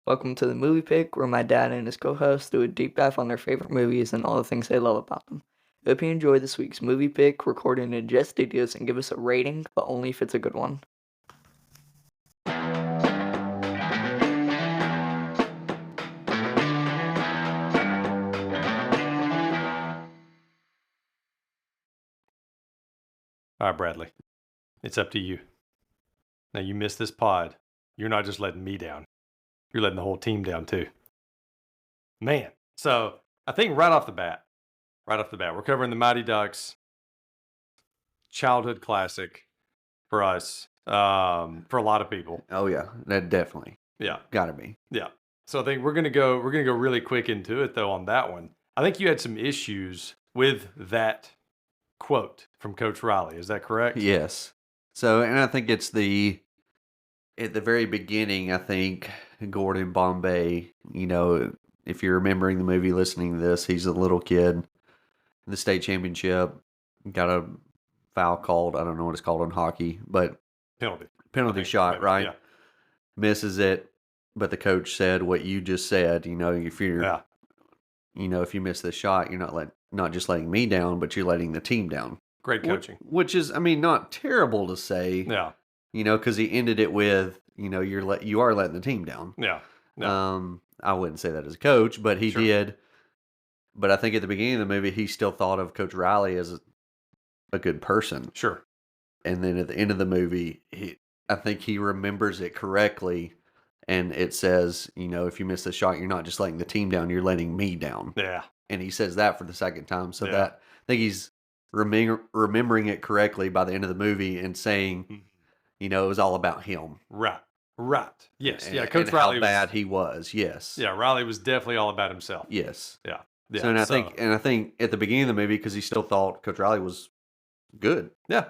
Welcome to the Movie Pick, where my dad and his co-host do a deep dive on their favorite movies and all the things they love about them. Hope you enjoy this week's Movie Pick, recorded in Jet Studios, and give us a rating, but only if it's a good one. All right, Bradley, it's up to you. Now, you missed this pod. You're not just letting me down. You're letting the whole team down, too. Man, so I think right off the bat, we're covering the Mighty Ducks, childhood classic for us, for a lot of people. Oh yeah, that definitely. Yeah. Gotta be. Yeah. So I think we're gonna go really quick into it though on that one. I think you had some issues with that quote from Coach Riley. Is that correct? Yes. So, and I think it's at the very beginning, I think Gordon Bombay, if you're remembering the movie, listening to this, he's a little kid in the state championship, got a foul called. I don't know what it's called in hockey, but penalty shot, right? Yeah. Misses it. But the coach said what you just said, if you're, if you miss the shot, you're not just letting me down, but you're letting the team down. Great coaching. Which is, not terrible to say. Yeah. Because he ended it with, you are letting the team down. Yeah. I wouldn't say that as a coach, but he Sure. did. But I think at the beginning of the movie, he still thought of Coach Riley as a good person. Sure. And then at the end of the movie, I think he remembers it correctly. And it says, if you miss the shot, you're not just letting the team down, you're letting me down. Yeah. And he says that for the second time. So that I think he's remembering it correctly by the end of the movie and saying, it was all about him. Right. Yes. And, Coach and Riley how bad he was. Yes. Yeah. Riley was definitely all about himself. Yes. Yeah. So, and I think at the beginning of the movie, because he still thought Coach Riley was good. Yeah.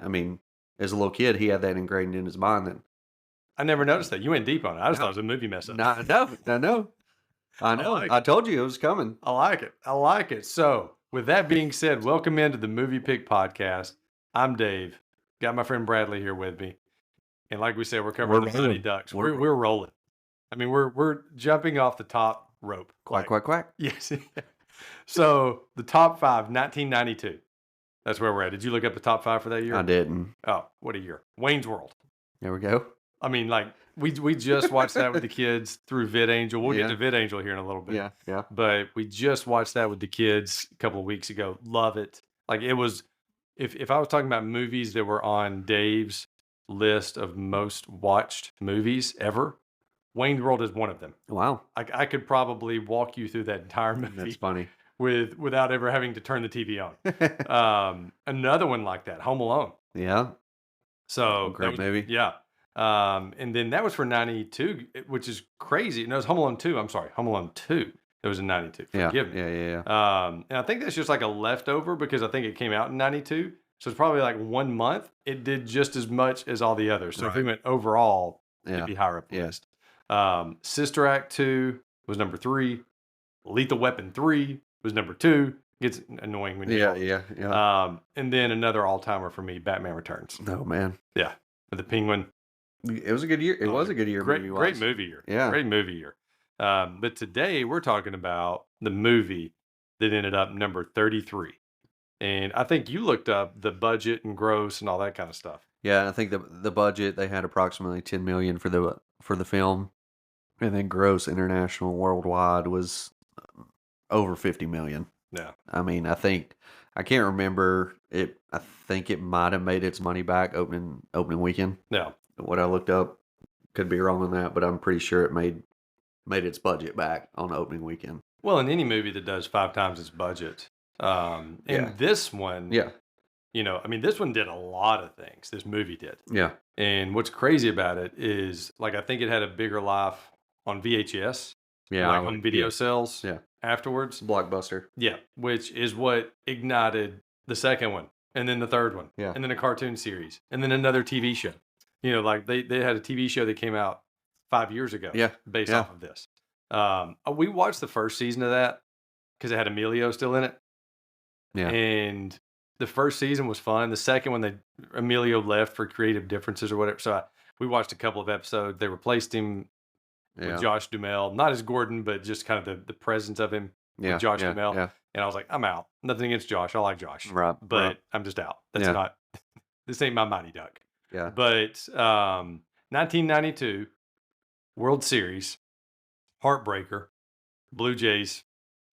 As a little kid, he had that ingrained in his mind. That I never noticed that. You went deep on it. I just thought it was a movie mess up. No. I know. I told you it was coming. I like it. So, with that being said, welcome into the Movie Pick Podcast. I'm Dave. Got my friend Bradley here with me. And like we said, we're covering the Mighty Ducks. We're rolling. We're jumping off the top rope. Quack. Yes. So, the top 5, 1992. That's where we're at. Did you look up the top 5 for that year? I didn't. Oh, what a year. Wayne's World. There we go. We just watched that with the kids through VidAngel. We'll get to VidAngel here in a little bit. Yeah. But we just watched that with the kids a couple of weeks ago. Love it. It was, if I was talking about movies that were on Dave's list of most watched movies ever, Wayne's World is one of them. Wow. I could probably walk you through that entire movie. That's funny. Without ever having to turn the TV on. Another one like that, Home Alone. Yeah. So great movie. Yeah. And then that was for 92, which is crazy. No, it was Home Alone 2. I'm sorry. Home Alone 2. It was in 92. Forgive me. Yeah. And I think that's just like a leftover because I think it came out in 92. So it's probably like 1 month. It did just as much as all the others. So if we went overall, it'd be higher up the list. Sister Act 2 was number 3. Lethal Weapon 3 was number 2. Gets annoying when you Yeah. And then another all-timer for me, Batman Returns. Oh, man. Yeah. With the Penguin. It was a good year. It was a good year. Great movie year. Yeah. Great movie year. But today we're talking about the movie that ended up number 33. And I think you looked up the budget and gross and all that kind of stuff. Yeah, I think the budget, they had approximately $10 million for the film. And then gross international worldwide was over $50 million. Yeah. I can't remember it. I think it might have made its money back opening weekend. Yeah. What I looked up, could be wrong on that, but I'm pretty sure it made its budget back on opening weekend. Well, in any movie that does 5 times its budget, and this one, this one did a lot of things. This movie did. Yeah. And what's crazy about it is, I think it had a bigger life on VHS. Yeah. On video sales. Yeah. Afterwards. Blockbuster. Yeah. Which is what ignited the second one, and then the third one. Yeah. And then a cartoon series, and then another TV show. They had a TV show that came out 5 years ago. Yeah. Based off of this. We watched the first season of that because it had Emilio still in it. Yeah. And the first season was fun. The second one, Emilio left for creative differences or whatever. So we watched a couple of episodes. They replaced him with Josh Duhamel. Not as Gordon, but just kind of the presence of him with Josh Duhamel. Yeah. And I was like, I'm out. Nothing against Josh. I like Josh. Right. But I'm just out. That's not, this ain't my Mighty Duck. Yeah. But 1992 World Series, heartbreaker. Blue Jays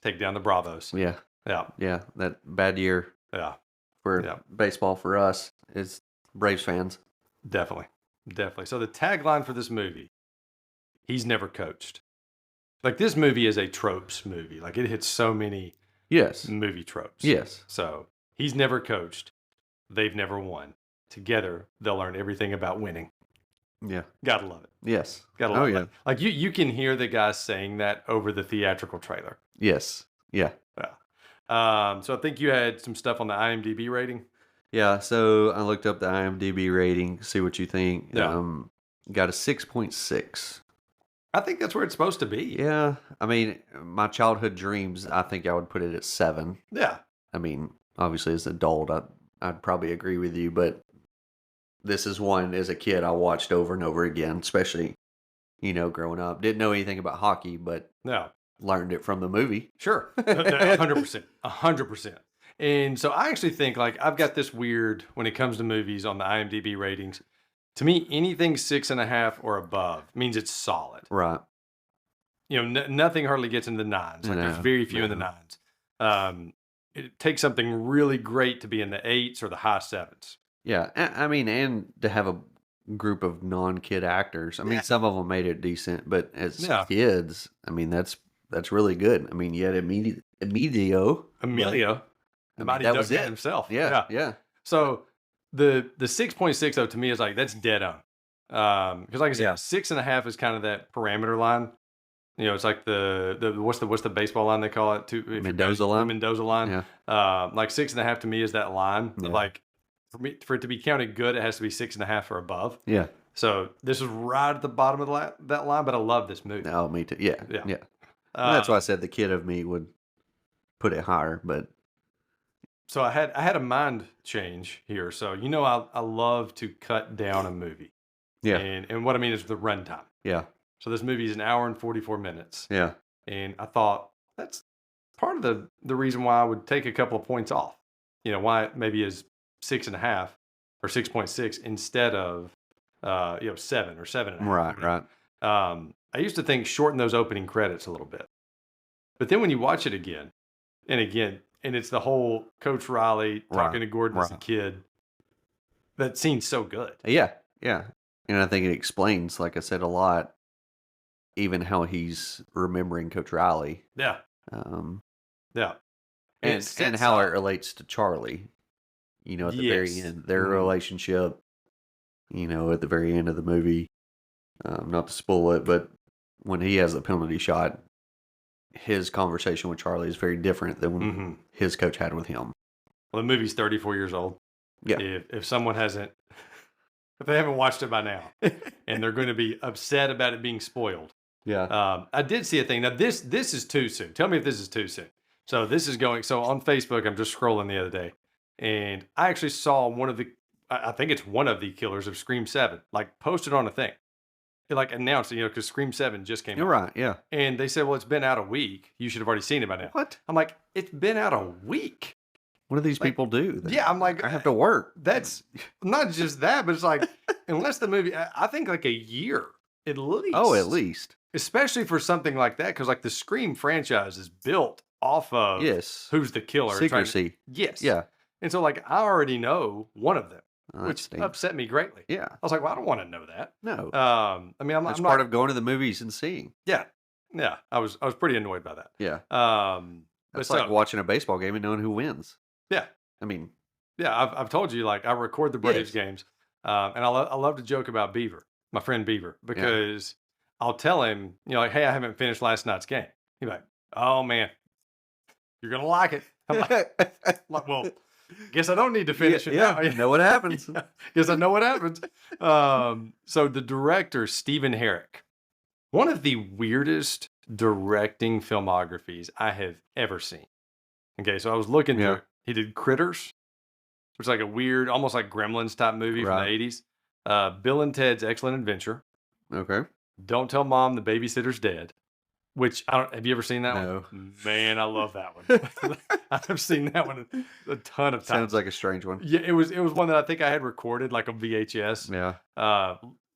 take down the Bravos. Yeah. Yeah. Yeah. That bad year. Yeah. For baseball for us is Braves fans. Definitely. So the tagline for this movie, he's never coached. Like, this movie is a tropes movie. Like, it hits so many movie tropes. Yes. So he's never coached. They've never won. Together, they'll learn everything about winning. Yeah. Gotta love it. Yes. Gotta love it. Like you can hear the guy saying that over the theatrical trailer. Yes. Yeah. Yeah. So I think you had some stuff on the IMDb rating. Yeah. So I looked up the IMDb rating, see what you think. Yeah. Got a 6.6. I think that's where it's supposed to be. Yeah. I mean, my childhood dreams, I think I would put it at 7. Yeah. I mean, obviously as an adult, I'd probably agree with you, but this is one as a kid I watched over and over again, especially, growing up. Didn't know anything about hockey, but learned it from the movie. Sure. 100%. 100%. And so I actually think, like, I've got this weird, when it comes to movies on the IMDb ratings, to me, anything 6.5 or above means it's solid. Right. Nothing hardly gets in the 9s. Like, there's very few in the 9s. It takes something really great to be in the 8s or the high 7s. Yeah. I mean, and to have a group of non-kid actors. I mean, some of them made it decent, but as kids, I mean, that's really good. I mean, you had Emilio. The Mighty Duck Man himself. Yeah. So the 6.6 though, to me, is like, that's dead on. Because like I said, 6.5 is kind of that parameter line. It's like the what's the baseball line they call it? Mendoza line. Mendoza line. Yeah. Like 6.5 to me is that line. Yeah. Like for it to be counted good, it has to be 6.5 or above. Yeah. So this is right at the bottom of that line, but I love this movie. Oh, me too. Yeah. Well, that's why I said the kid of me would put it higher, but. So I had a mind change here. So I love to cut down a movie. Yeah. And what I mean is the runtime. Yeah. So this movie is 1 hour and 44 minutes. Yeah. And I thought that's part of the reason why I would take a couple of points off. Why it maybe is 6.5 or 6.6 instead of 7 or 7.5. Right. I used to think shorten those opening credits a little bit. But then when you watch it again, and it's the whole Coach Riley talking to Gordon as a kid, that scene's so good. Yeah. And I think it explains, like I said, a lot, even how he's remembering Coach Riley. Yeah. Yeah. And how it relates to Charlie, at the very end, their relationship, at the very end of the movie, not to spoil it, but when he has the penalty shot, his conversation with Charlie is very different than when his coach had with him. Well, the movie's 34 years old. Yeah. If someone if they haven't watched it by now, and they're going to be upset about it being spoiled. Yeah. I did see a thing. Now, this is too soon. Tell me if this is too soon. So this is so on Facebook, I'm just scrolling the other day, and I actually saw I think it's one of the killers of Scream 7, like, posted on a thing. It like announced, because Scream 7 just came out. You're right, yeah. And they said, well, it's been out a week. You should have already seen it by now. What? I'm like, it's been out a week. What do these people do? Yeah, I'm like, I have to work. That's not just that, but it's like, unless the movie, I think like a year at least. Oh, at least. Especially for something like that, because like the Scream franchise is built off of who's the killer. Secrecy. Yes. Yeah. And so like, I already know one of them. Which upset me greatly. Yeah. I was like, well, I don't want to know that. No. I mean, That's part of going to the movies and seeing. Yeah. Yeah. I was pretty annoyed by that. Yeah. It's like watching a baseball game and knowing who wins. Yeah. I mean. Yeah. I've told you, like, I record the Braves games. And I love to joke about Beaver, my friend Beaver, because I'll tell him, like, hey, I haven't finished last night's game. He's like, oh, man, you're going to like it. I'm like, well, guess I don't need to finish it now. You know what happens. Guess I know what happens. So the director, Stephen Herrick, one of the weirdest directing filmographies I have ever seen. Okay, so I was looking through it. He did Critters, which is like a weird, almost like Gremlins type movie from the 80s. Bill and Ted's Excellent Adventure. Okay. Don't Tell Mom the Babysitter's Dead. Which I don't. Have you ever seen that No. one? Man, I love that one. I've seen that one a ton of times. Sounds like a strange one. Yeah, it was one that I think I had recorded like on VHS. Yeah.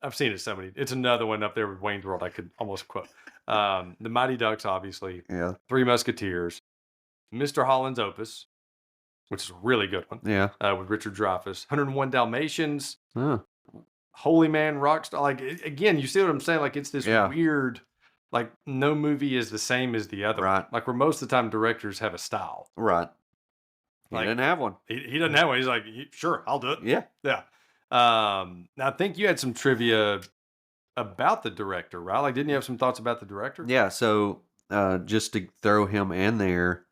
I've seen it so many. It's another one up there with Wayne's World. I could almost quote. The Mighty Ducks, obviously. Yeah. Three Musketeers. Mr. Holland's Opus, which is a really good one. Yeah. With Richard Dreyfuss. 101 Dalmatians. Huh. Holy Man, Rockstar. Like again, you see what I'm saying? Like it's this weird. Like no movie is the same as the other. Right. Like where most of the time directors have a style. Right. He Like, didn't have one. He doesn't have one. He's like, sure, I'll do it. Yeah. Yeah. Now I think you had some trivia about the director, right? Like, didn't you have some thoughts about the director? Yeah. So just to throw him in there,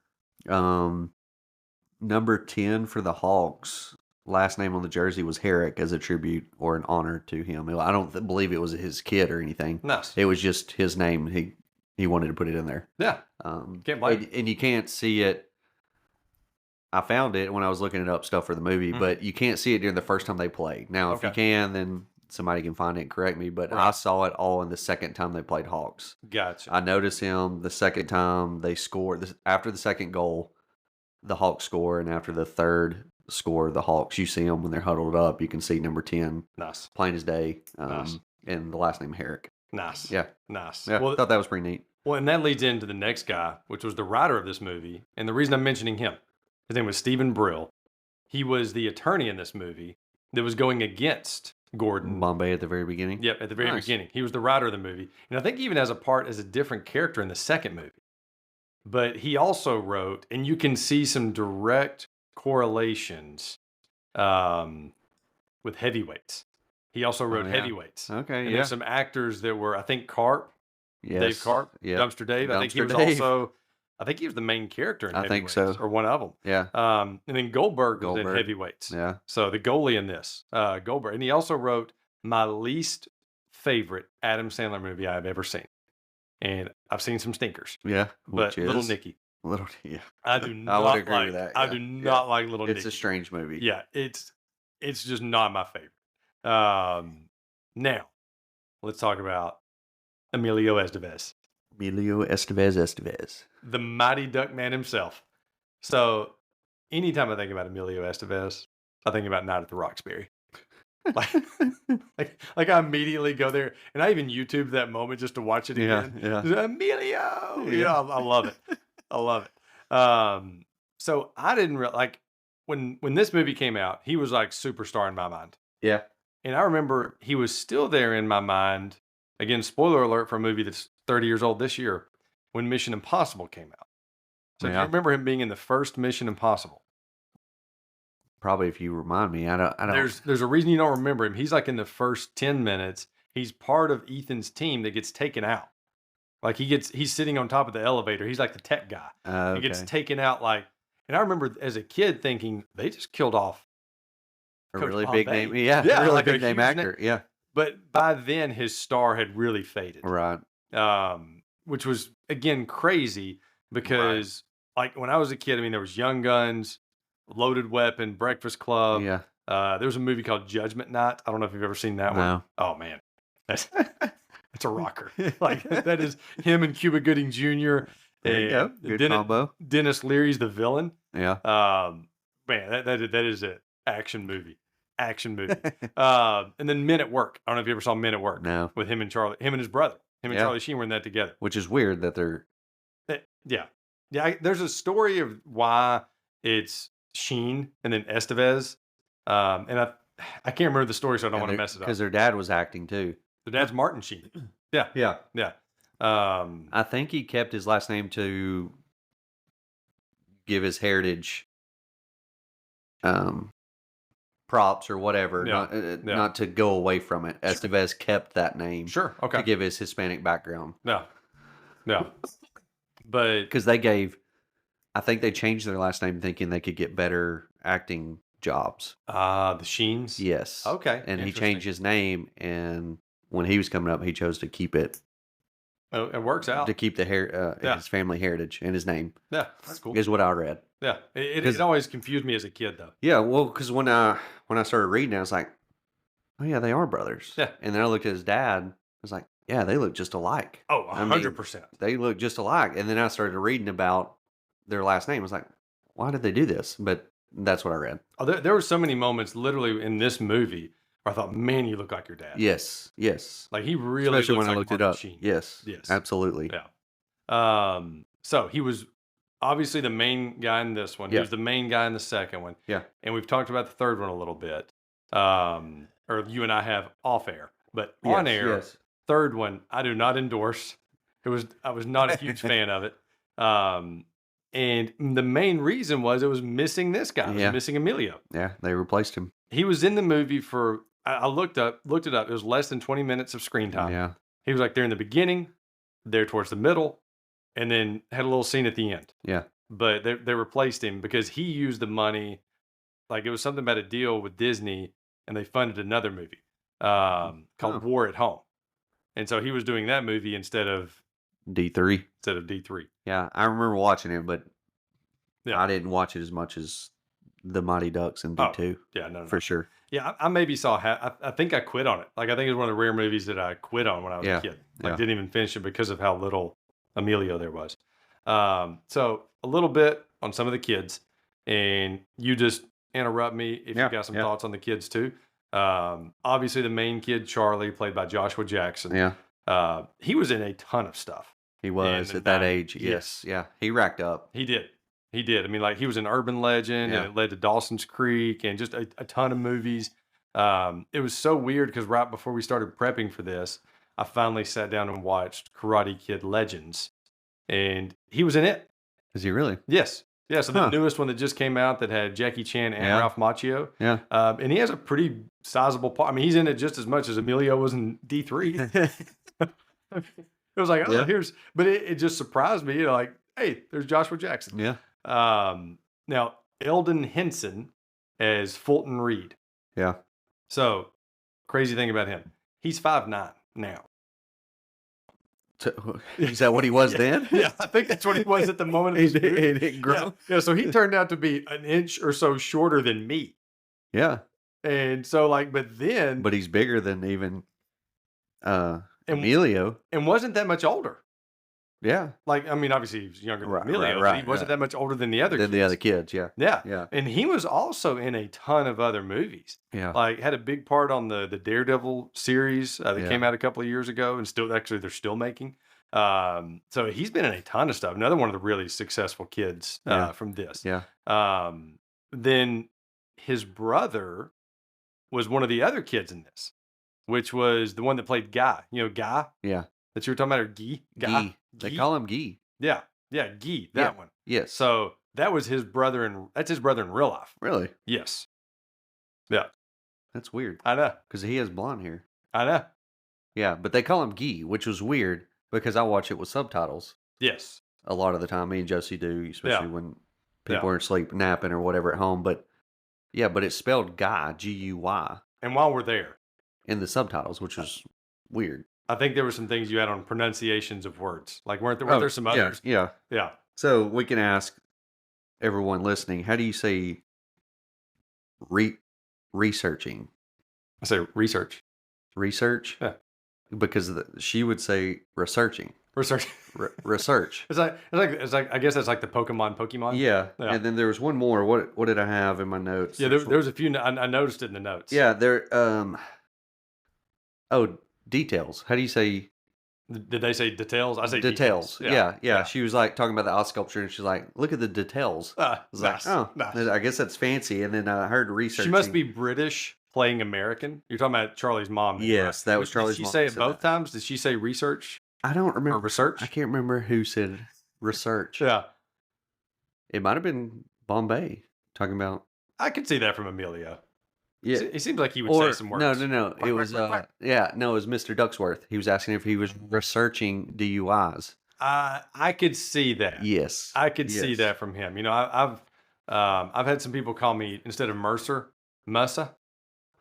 number 10 for the Hawks. Last name on the jersey was Herrick as a tribute or an honor to him. I don't believe it was his kid or anything. Nice. It was just his name. He wanted to put it in there. Yeah. Can't blame. And you can't see it. I found it when I was looking it up stuff for the movie, but you can't see it during the first time they played. Now, if you can, then somebody can find it and correct me. But I saw it all in the second time they played Hawks. Gotcha. I noticed him the second time they scored. After the second goal, the Hawks score, and after the third score, the Hawks, you see them when they're huddled up. You can see number 10, nice, plain as day, nice, and the last name Herrick. Nice, yeah, nice. Yeah, I thought that was pretty neat. Well, and that leads into the next guy, which was the writer of this movie, and the reason I'm mentioning him, his name was Stephen Brill. He was the attorney in this movie that was going against Gordon. Bombay at the very beginning. Yep, at the very beginning, he was the writer of the movie, and I think he even has a part as a different character in the second movie. But he also wrote, and you can see some direct correlations with Heavyweights. He also wrote Heavyweights. Okay, and there's some actors that were, I think, Carp, Dave Carp, Dumpster Dave. I think he was also, I think he was the main character in Heavyweights. I think so. Or one of them. Yeah. And then Goldberg was in Heavyweights. Yeah. So the goalie in this, Goldberg. And he also wrote my least favorite Adam Sandler movie I've ever seen. And I've seen some stinkers. Yeah. But Little Nicky. Yeah. I do not I would agree like with that. I do not like Little Nicky. It's a strange movie. Yeah, it's just not my favorite. Now, let's talk about Emilio Estevez. Emilio Estevez. The Mighty Duck Man himself. So, anytime I think about Emilio Estevez, I think about Night at the Roxbury. like I immediately go there, and I even YouTube that moment just to watch it again. Yeah. Emilio, I love it. I love it. So I didn't like when this movie came out, he was like superstar in my mind. Yeah. And I remember he was still there in my mind. Again, spoiler alert for a movie that's 30 years old this year, when Mission Impossible came out. So do you remember him being in the first Mission Impossible? Probably, if you remind me. I don't. There's a reason you don't remember him. He's like in the first 10 minutes. He's part of Ethan's team that gets taken out. Like he's sitting on top of the elevator. He's like the tech guy. He gets taken out and I remember as a kid thinking they just killed off a Coach really Bombay. big name. Yeah. A really big name actor. Yeah. But by then his star had really faded. Right. Which was again crazy because like when I was a kid, I mean there was Young Guns, Loaded Weapon, Breakfast Club. Yeah. There was a movie called Judgment Night. I don't know if you've ever seen that one. Oh man. That's a rocker. Like that is him and Cuba Gooding Jr. There you go. Good combo. Dennis Leary's the villain. Yeah. Man, that is an action movie. And then Men at Work. I don't know if you ever saw Men at Work. No. With him and his brother. Him and Charlie Sheen were in that together. Which is weird that they're. Yeah. There's a story of why it's Sheen and then Estevez. And I can't remember the story, so I don't want to mess it up. Because their dad was acting too. Their dad's Martin Sheen. Yeah. Yeah. I think he kept his last name to give his heritage props or whatever, not to go away from it. Estevez kept that name. Sure. Okay. To give his Hispanic background. No. But because I think they changed their last name thinking they could get better acting jobs. The Sheens? Yes. Okay. And he changed his name, and when he was coming up, he chose to keep it. Oh, it works out. To keep the his family heritage and his name. Yeah, that's cool. Is what I read. Yeah. It always confused me as a kid, though. Yeah, well, because when I started reading, I was like, oh, yeah, they are brothers. Yeah. And then I looked at his dad. I was like, Yeah, they look just alike. Oh, I mean, 100%. they look just alike. And then I started reading about their last name. I was like, why did they do this? But that's what I read. Oh, there were so many moments literally in this movie where I thought, man, you look like your dad. Yes, yes. Like he really Especially looks when I like looked Martin it up. Sheen. Yes, Yes. absolutely. Yeah. So he was obviously the main guy in this one. He Yeah. was the main guy in the second one. Yeah. And we've talked about the third one a little bit. Or you and I have off air. But on air, yes. third one, I do not endorse. I was not a huge fan of it. And the main reason was it was missing this guy. It was missing Emilio. Yeah, they replaced him. He was in the movie for, I looked it up. It was less than 20 minutes of screen time. Yeah. He was like there in the beginning, there towards the middle, and then had a little scene at the end. Yeah. But they replaced him because he used the money. Like it was something about a deal with Disney, and they funded another movie called War at Home. And so he was doing that movie instead of D3. D3. Yeah, I remember watching it, but Yeah. I didn't watch it as much as the Mighty Ducks and D2. Yeah, no. For sure. Yeah, I maybe saw. I think I quit on it. Like I think it was one of the rare movies that I quit on when I was a kid. Like didn't even finish it because of how little Emilio there was. So a little bit on some of the kids, and you just interrupt me if you've got some thoughts on the kids too. Obviously the main kid, Charlie, played by Joshua Jackson. Yeah. He was in a ton of stuff. He was at that age. Yes. Yeah. He racked up. He did. I mean, like he was an urban legend, and it led to Dawson's Creek and just a ton of movies. It was so weird because right before we started prepping for this, I finally sat down and watched Karate Kid Legends, and he was in it. Is he really? Yes. Yeah, so the newest one that just came out that had Jackie Chan and Ralph Macchio. Yeah. And he has a pretty sizable part. I mean, he's in it just as much as Emilio was in D3. It was like, but it just surprised me, like, hey, there's Joshua Jackson. Yeah. Now, Eldon Henson as Fulton Reed. Yeah. So, crazy thing about him, he's 5'9" now. Is that what he was then? Yeah, I think that's what he was at the moment. He didn't grow. Yeah, so he turned out to be an inch or so shorter than me. Yeah. And so, like, but he's bigger than even Emilio. And wasn't that much older. Yeah. Like, I mean, obviously he was younger than Emilio, but he wasn't that much older than the other kids. The other kids, yeah. Yeah. Yeah. And he was also in a ton of other movies. Yeah. Like, had a big part on the Daredevil series that came out a couple of years ago, and they're still making. So he's been in a ton of stuff. Another one of the really successful kids from this. Yeah. Then his brother was one of the other kids in this, which was the one that played Guy. You know, Guy? Yeah. That you were talking about, or Guy? Guy. They call him Guy. Yeah. Yeah, Guy, that one. Yes. So that was his brother, that's his brother in real life. Really? Yes. Yeah. That's weird. I know. Because he has blonde hair. I know. Yeah, but they call him Guy, which was weird because I watch it with subtitles. Yes. A lot of the time, me and Josie do, especially when people are asleep, napping or whatever at home. But it's spelled Guy, Guy. And while we're there, in the subtitles, which was weird. I think there were some things you had on pronunciations of words. Like, weren't there some others? Yeah. Yeah. So we can ask everyone listening, how do you say researching? I say research. Research? Yeah. Because she would say researching. Research. Research. It's like I guess that's like the Pokemon. Yeah. And then there was one more. What did I have in my notes? Yeah, there was a few. I noticed it in the notes. Yeah, there. Details. How do you say? Did they say details? I say details. Yeah. She was like talking about the eye sculpture, and she's like, "Look at the details." I was nice, like, "Oh, nice. I guess that's fancy." And then I heard research. She must be British playing American. You're talking about Charlie's mom. Yes, right? that was Charlie's mom. Did she say it both times? Did she say research? I don't remember. Or research? I can't remember who said research. Yeah. It might have been Bombay talking about. I could see that from Emilio. Yeah, it seems like he would say some words. No. It was it was Mr. Ducksworth. He was asking if he was researching DUIs. I could see that. Yes, I could see that from him. You know, I've had some people call me, instead of Mercer, Mussa.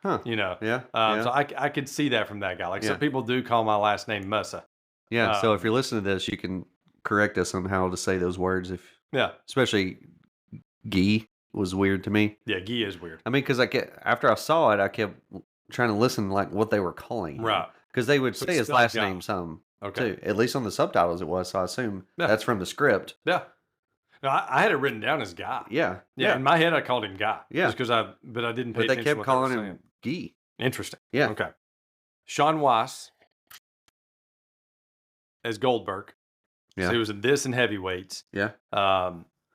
Huh? You know. Yeah. So I could see that from that guy. Like some people do call my last name Mussa. Yeah. So if you're listening to this, you can correct us on how to say those words. Especially Guy was weird to me. Yeah, Guy is weird. I mean, because after I saw it, I kept trying to listen like what they were calling. Right. Because they would So say it's his spelled last Guy. name some, Okay. too. At least on the subtitles it was, so I assume Yeah. that's from the script. Yeah. No, I had it written down as Guy. Yeah. Yeah. In my head, I called him Guy. Yeah. Just because but I didn't pay But they attention kept to what calling they were him saying. Guy. Interesting. Yeah. Okay. Sean Weiss as Goldberg. Yeah. So he was in this and Heavyweights. Yeah.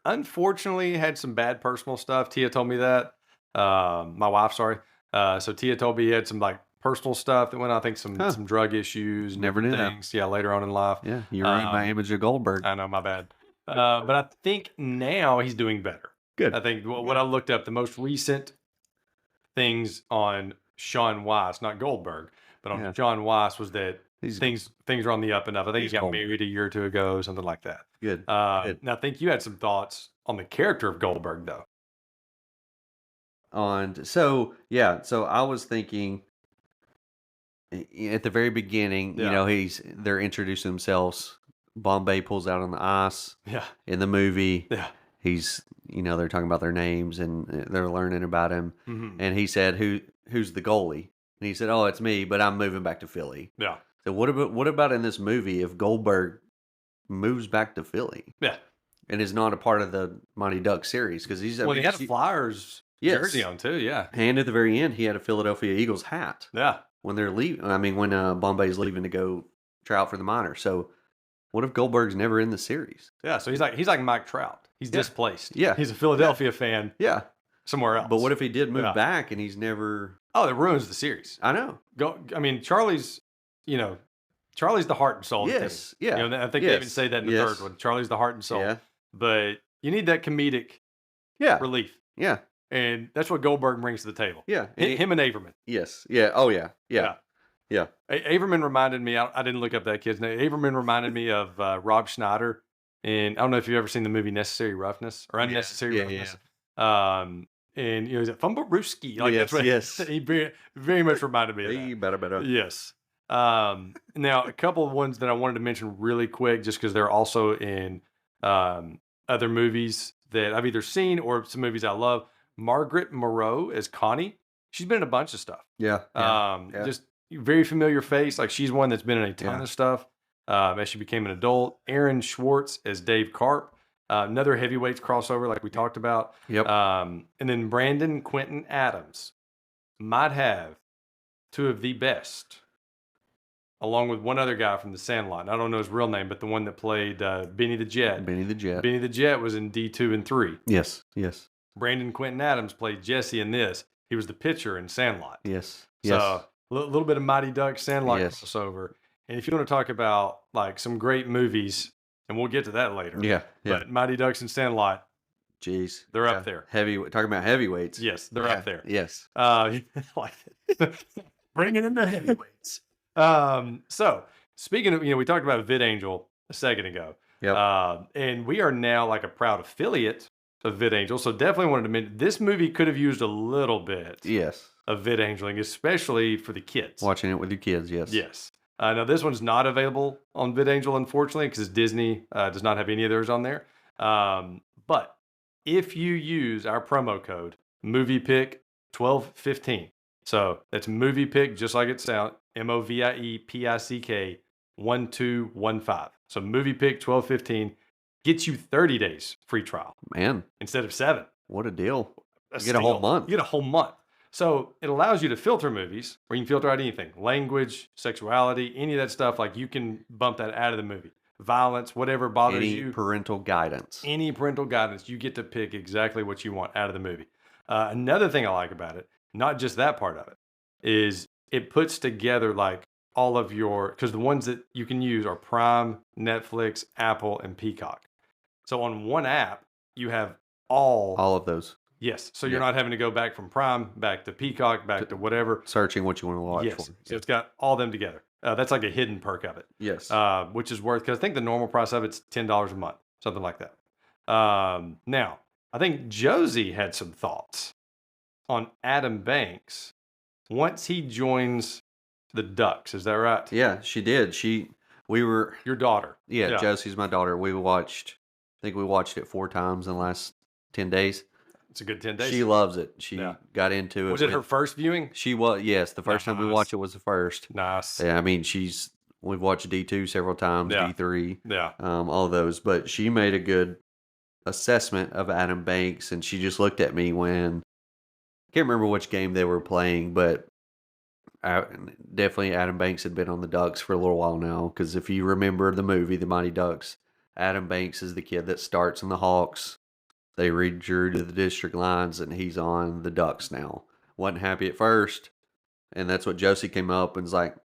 Unfortunately, had some bad personal stuff. Tia told me that. My wife, sorry. So Tia told me he had some like personal stuff that went on. I think some drug issues. And Never knew that. things. Yeah, later on in life. Yeah, you ruined my image of Goldberg. I know, my bad. But I think now he's doing better. Good. I think what I looked up, the most recent things on Sean Weiss, not Goldberg, but on Sean Weiss was that things are on the up and up. I think he got married a year or two ago, something like that. Good. Now, I think you had some thoughts on the character of Goldberg, though. So I was thinking at the very beginning, you know, they're introducing themselves. Bombay pulls out on the ice. Yeah. In the movie. Yeah. He's, they're talking about their names and they're learning about him. Mm-hmm. And he said, "Who's the goalie?" And he said, "Oh, it's me, but I'm moving back to Philly." Yeah. So what about in this movie if Goldberg moves back to Philly? Yeah. And is not a part of the Mighty Duck series because he had a Flyers jersey on too. Yeah. And at the very end, he had a Philadelphia Eagles hat. Yeah. When they're leaving, when Bombay's leaving to go try out for the minors. So what if Goldberg's never in the series? Yeah. So he's like Mike Trout. He's displaced. Yeah. He's a Philadelphia fan. Yeah. Somewhere else. But what if he did move back and he's never? Oh, that ruins the series. I know. Charlie's, Charlie's the heart and soul. Yes. Yeah. I think they even say that in the third one. Charlie's the heart and soul. Yeah. But you need that comedic relief. Yeah. And that's what Goldberg brings to the table. Yeah. Him and Averman. Yes. Yeah. Oh, yeah. Yeah. Yeah. Averman reminded me, I didn't look up that kid's name. Averman reminded me of Rob Schneider. And I don't know if you've ever seen the movie Necessary Roughness or Unnecessary Roughness. Yeah. And he's a Fumbarooski. That's what he very much reminded me of that. Better. Yes. Now, a couple of ones that I wanted to mention really quick, just because they're also in other movies that I've either seen or some movies I love. Margaret Moreau as Connie. She's been in a bunch of stuff. Yeah. Just very familiar face. Like she's one that's been in a ton of stuff as she became an adult. Aaron Schwartz as Dave Karp. Another Heavyweights crossover like we talked about. Yep. And then Brandon Quentin Adams might have two of the best, along with one other guy from The Sandlot. I don't know his real name, but the one that played Benny the Jet. Benny the Jet. Benny the Jet was in D2 and 3. Yes. Brandon Quentin Adams played Jesse in this. He was the pitcher in Sandlot. Yes. So a little bit of Mighty Ducks Sandlot crossover. And if you want to talk about like some great movies, and we'll get to that later. Yeah. But Mighty Ducks and Sandlot, jeez, they're up there. Talking about heavyweights. Yes, they're up there. Yes. Bring it in the heavyweights. So speaking of, we talked about VidAngel a second ago. Yep. And we are now like a proud affiliate of VidAngel. So definitely wanted to mention this movie could have used a little bit of VidAngeling, especially for the kids. Watching it with your kids, yes. Yes. Now, this one's not available on VidAngel, unfortunately, because Disney does not have any of theirs on there. But if you use our promo code, MoviePick1215, so that's MoviePick, just like it sounds, MoviePick 1215. So MoviePick1215 gets you 30 days free trial. Man. Instead of 7. What a deal. You get a whole month. You get a whole month. So it allows you to filter movies where you can filter out anything, language, sexuality, any of that stuff. Like you can bump that out of the movie. Violence, whatever bothers you. Any parental guidance. Any parental guidance. You get to pick exactly what you want out of the movie. Another thing I like about it, not just that part of it, is it puts together like all of because the ones that you can use are Prime, Netflix, Apple, and Peacock. So on one app, you have all of those. Yes. So you're not having to go back from Prime, back to Peacock, back to whatever. Searching what you want to watch for. So it's got all them together. That's like a hidden perk of it. Yes. Which is worth, because I think the normal price of it's $10 a month, something like that. Now, I think Josie had some thoughts on Adam Banks once he joins the Ducks. Is that right? Yeah, she did. Your daughter. Yeah, Josie's my daughter. I think we watched it 4 times in the last 10 days. It's a good 10 days. She loves it. She got into it. Was it her first viewing? She was, yes. The first time we watched it was the first. Nice. Yeah, I mean, we've watched D2 several times, D3, all of those, but she made a good assessment of Adam Banks, and she just looked at me when, I can't remember which game they were playing, but definitely Adam Banks had been on the Ducks for a little while now, because if you remember the movie, The Mighty Ducks, Adam Banks is the kid that starts in the Hawks. They redrew to the district lines, and he's on the Ducks now. Wasn't happy at first, and that's what Josie came up and was like,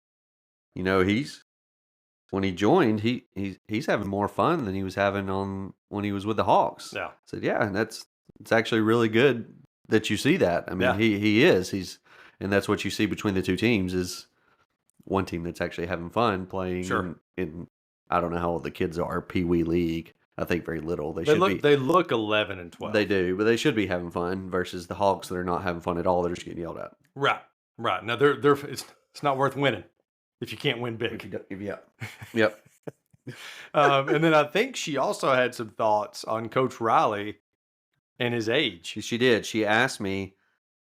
when he joined, he's having more fun than he was having when he was with the Hawks. Yeah. I said, yeah, and it's actually really good that you see that. I mean, he's and that's what you see between the two teams is one team that's actually having fun playing in I don't know how old the kids are, Pee Wee League. I think very little. They look 11 and 12. They do, but they should be having fun versus the Hawks that are not having fun at all. They're just getting yelled at. Right. Now it's not worth winning if you can't win big. Yep. And then I think she also had some thoughts on Coach Riley and his age. She did. She asked me,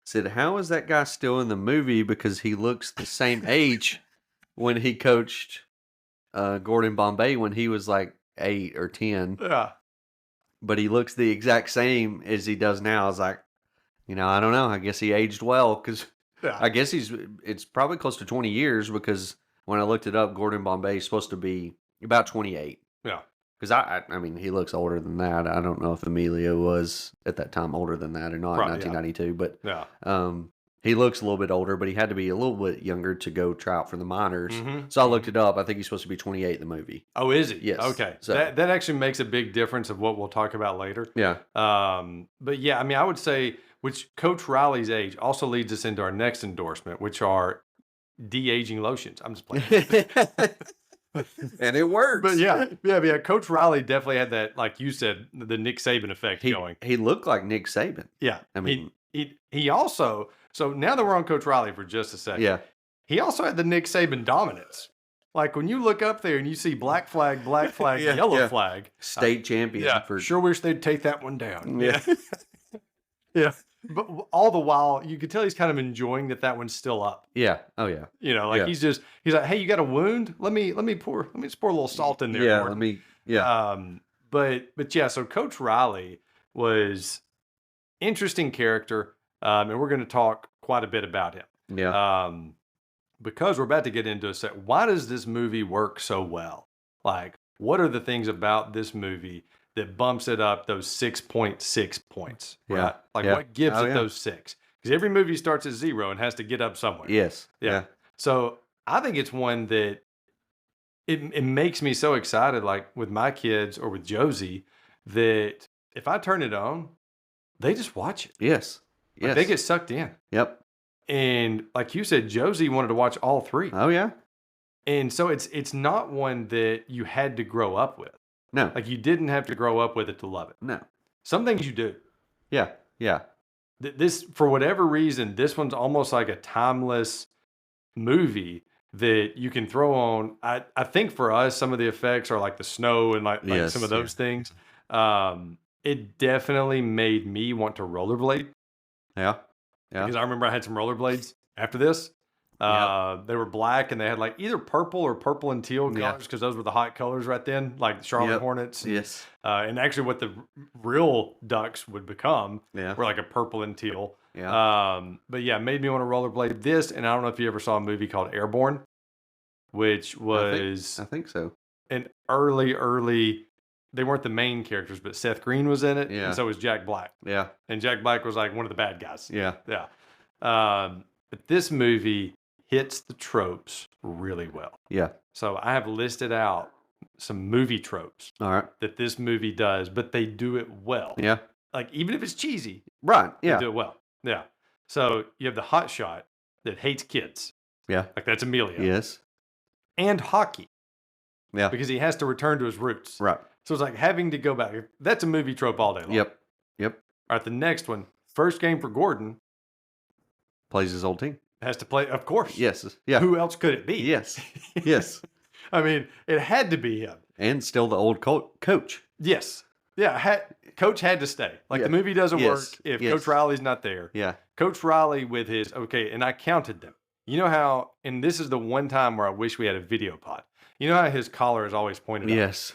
said, "How is that guy still in the movie? Because he looks the same age when he coached Gordon Bombay when he was like 8 or 10. Yeah. But he looks the exact same as he does now." I was like, I don't know. I guess he aged well because I guess it's probably close to 20 years because when I looked it up, Gordon Bombay is supposed to be about 28. Yeah. Because I mean, he looks older than that. I don't know if Emilio was at that time older than that or not in 1992, but he looks a little bit older, but he had to be a little bit younger to go try out for the minors. Mm-hmm. So I looked it up. I think he's supposed to be 28 in the movie. Oh, is he? Yes. Okay. So that actually makes a big difference of what we'll talk about later. Yeah. But yeah, I mean, I would say, which Coach Riley's age also leads us into our next endorsement, which are de-aging lotions. I'm just playing. And it works. But yeah. Coach Riley definitely had that, like you said, the Nick Saban effect going. He looked like Nick Saban. Yeah. I mean, he also, so now that we're on Coach Riley for just a second, he also had the Nick Saban dominance. Like when you look up there and you see black flag, yellow flag. State champion. Yeah, sure wish they'd take that one down. Yeah. Yeah. But all the while, you could tell he's kind of enjoying that one's still up. Yeah. Oh yeah. He's like, hey, you got a wound? Let me just pour a little salt in there. Yeah. But yeah, so Coach Riley was interesting character, and we're going to talk quite a bit about him. Yeah. Because we're about to get into a set. Why does this movie work so well? Like, what are the things about this movie that bumps it up those 6.6 points? Right? Yeah. Like, what gives it those 6? Because every movie starts at 0 and has to get up somewhere. Yes. Yeah. So I think it's one that it makes me so excited, like with my kids or with Josie, that if I turn it on, they just watch it. Yes. Like, they get sucked in. Yep. And like you said, Josie wanted to watch all 3. Oh yeah. And so it's not one that you had to grow up with. No. Like you didn't have to grow up with it to love it. No. Some things you do. Yeah. Yeah. This, for whatever reason, this one's almost like a timeless movie that you can throw on. I think for us, some of the effects are like the snow and like some of those things. It definitely made me want to rollerblade. Yeah. Yeah. Because I remember I had some rollerblades after this. They were black and they had like either purple and teal colors because those were the hot colors right then, like the Charlotte Hornets. Yes. And actually what the real Ducks would become were like a purple and teal. Yeah. But yeah, it made me want to rollerblade this. And I don't know if you ever saw a movie called Airborne, which was I think so. An early, they weren't the main characters, but Seth Green was in it. Yeah. And so was Jack Black. Yeah. And Jack Black was like one of the bad guys. Yeah. Yeah. But this movie hits the tropes really well. Yeah. So I have listed out some movie tropes that this movie does, but they do it well. Yeah. Like even if it's cheesy, right? Yeah. they do it well. Yeah. So you have the hotshot that hates kids. Yeah. Like that's Emilio. Yes. And hockey. Yeah. Because he has to return to his roots. Right. So it's like having to go back. That's a movie trope all day long. Yep. All right. The next one, first game for Gordon. Plays his old team. Has to play, of course. Yes. Yeah. Who else could it be? Yes. Yes. I mean, it had to be him. And still the old coach. Yes. Yeah, Coach had to stay. Like the movie doesn't work if Coach Riley's not there. Yeah. Coach Riley with his and I counted them. You know how, and this is the one time where I wish we had a video pod. You know how his collar is always pointed up? Yes.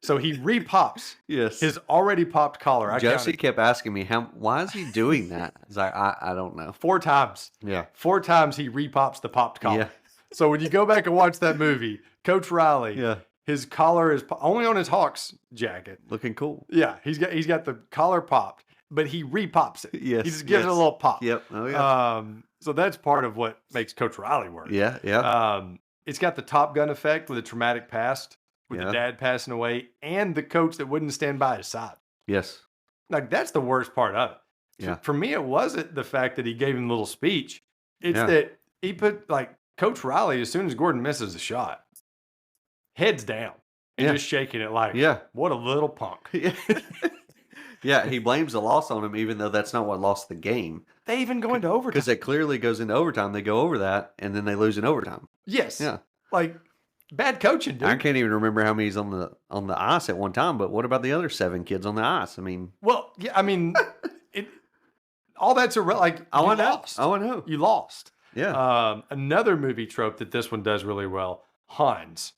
So he re-pops his already popped collar. Josie kept asking me, why is he doing that? I was like, I don't know. 4 times. Yeah. 4 times he re-pops the popped collar. Yeah. So when you go back and watch that movie, Coach Riley, his collar is only on his Hawks jacket. Looking cool. Yeah, he's got the collar popped, but he re-pops it. Yes. He just gives it a little pop. Yep. Oh, yeah. So that's part of what makes Coach Riley work. Yeah, yeah. It's got the Top Gun effect with a traumatic past, with the dad passing away, and the coach that wouldn't stand by his side. Yes. Like, that's the worst part of it. Yeah. For me, it wasn't the fact that he gave him a little speech. It's that he put, like, Coach Riley, as soon as Gordon misses a shot, heads down and just shaking it like, what a little punk. Yeah, he blames the loss on him, even though that's not what lost the game. They even go into overtime. Because it clearly goes into overtime. They go over that, and then they lose in overtime. Yes. Yeah. Like, bad coaching, dude. I can't even remember how many's on the ice at one time, but what about the other 7 kids on the ice? I mean... Well, yeah, I mean, all that's like, I want lost. I want to know. You lost. Yeah. Another movie trope that this one does really well, Hans.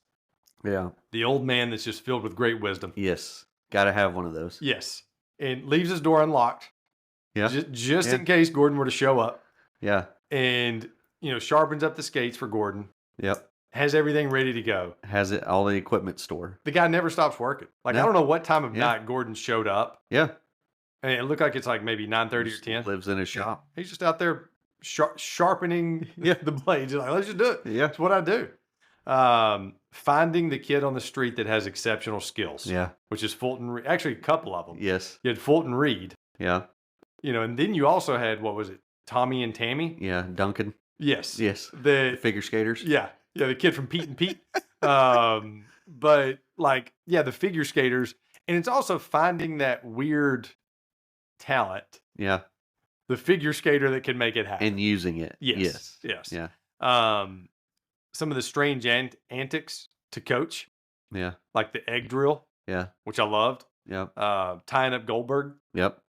Yeah. The old man that's just filled with great wisdom. Yes. Got to have one of those. Yes. And leaves his door unlocked. Yeah. Just in case Gordon were to show up. Yeah. And, sharpens up the skates for Gordon. Yep. Has everything ready to go. Has it all the equipment store. The guy never stops working. Like, I don't know what time of night Gordon showed up. Yeah. And it looked like it's like maybe 9:30 or 10. Lives in his shop. He's just out there sharpening the blades. He's like, let's just do it. Yeah. That's what I do. Finding the kid on the street that has exceptional skills. Yeah. Which is Fulton Reed. Actually, a couple of them. Yes. You had Fulton Reed. Yeah. And then you also had, what was it? Tommy and Tammy? Yeah. Duncan. Yes. Yes. The figure skaters. Yeah. Yeah. The kid from Pete and Pete. But like, yeah, the figure skaters. And it's also finding that weird talent. Yeah. The figure skater that can make it happen. And using it. Yes. Yeah. Some of the strange antics to coach. Yeah. Like the egg drill. Yeah. Which I loved. Yep. Tying up Goldberg. Yep.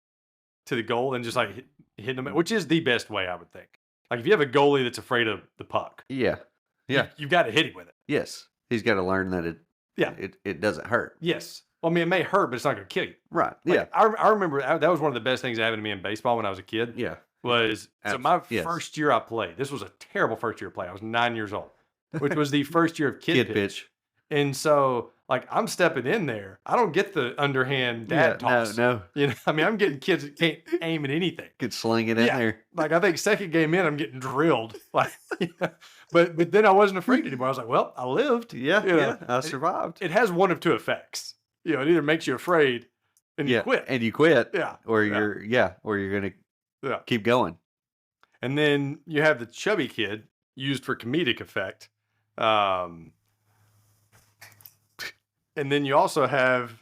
To the goal and just like hitting them, which is the best way, I would think. Like if you have a goalie that's afraid of the puck. Yeah. Yeah. You've got to hit him with it. Yes. He's got to learn that it doesn't hurt. Yes. Well, I mean, it may hurt, but it's not going to kill you. Right. Like, yeah. I remember that was one of the best things that happened to me in baseball when I was a kid. Yeah. So my first year I played, this was a terrible first year play. I was 9 years old, which was the first year of kid pitch. And so, like, I'm stepping in there. I don't get the underhand dad toss. No. I mean, I'm getting kids that can't aim at anything. Could sling it in there. Like, I think second game in, I'm getting drilled. Like, but then I wasn't afraid anymore. I was like, well, I lived. Yeah. I survived. It has one of two effects. It either makes you afraid and you quit. And you quit. Yeah. Or you're going to keep going. And then you have the chubby kid used for comedic effect. And then you also have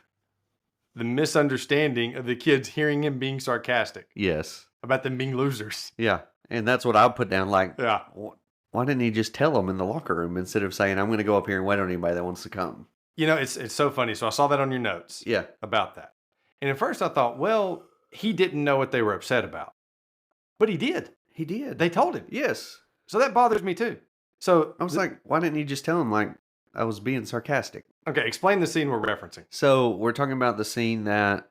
the misunderstanding of the kids hearing him being sarcastic. Yes. About them being losers. Yeah. And that's what I put down. Like, yeah. Why didn't he just tell them in the locker room instead of saying, I'm going to go up here and wait on anybody that wants to come? It's so funny. So I saw that on your notes. Yeah. About that. And at first I thought, well, he didn't know what they were upset about. But he did. He did. They told him. Yes. So that bothers me too. So I was like, why didn't he just tell him, like, I was being sarcastic? Okay, explain the scene we're referencing. So we're talking about the scene that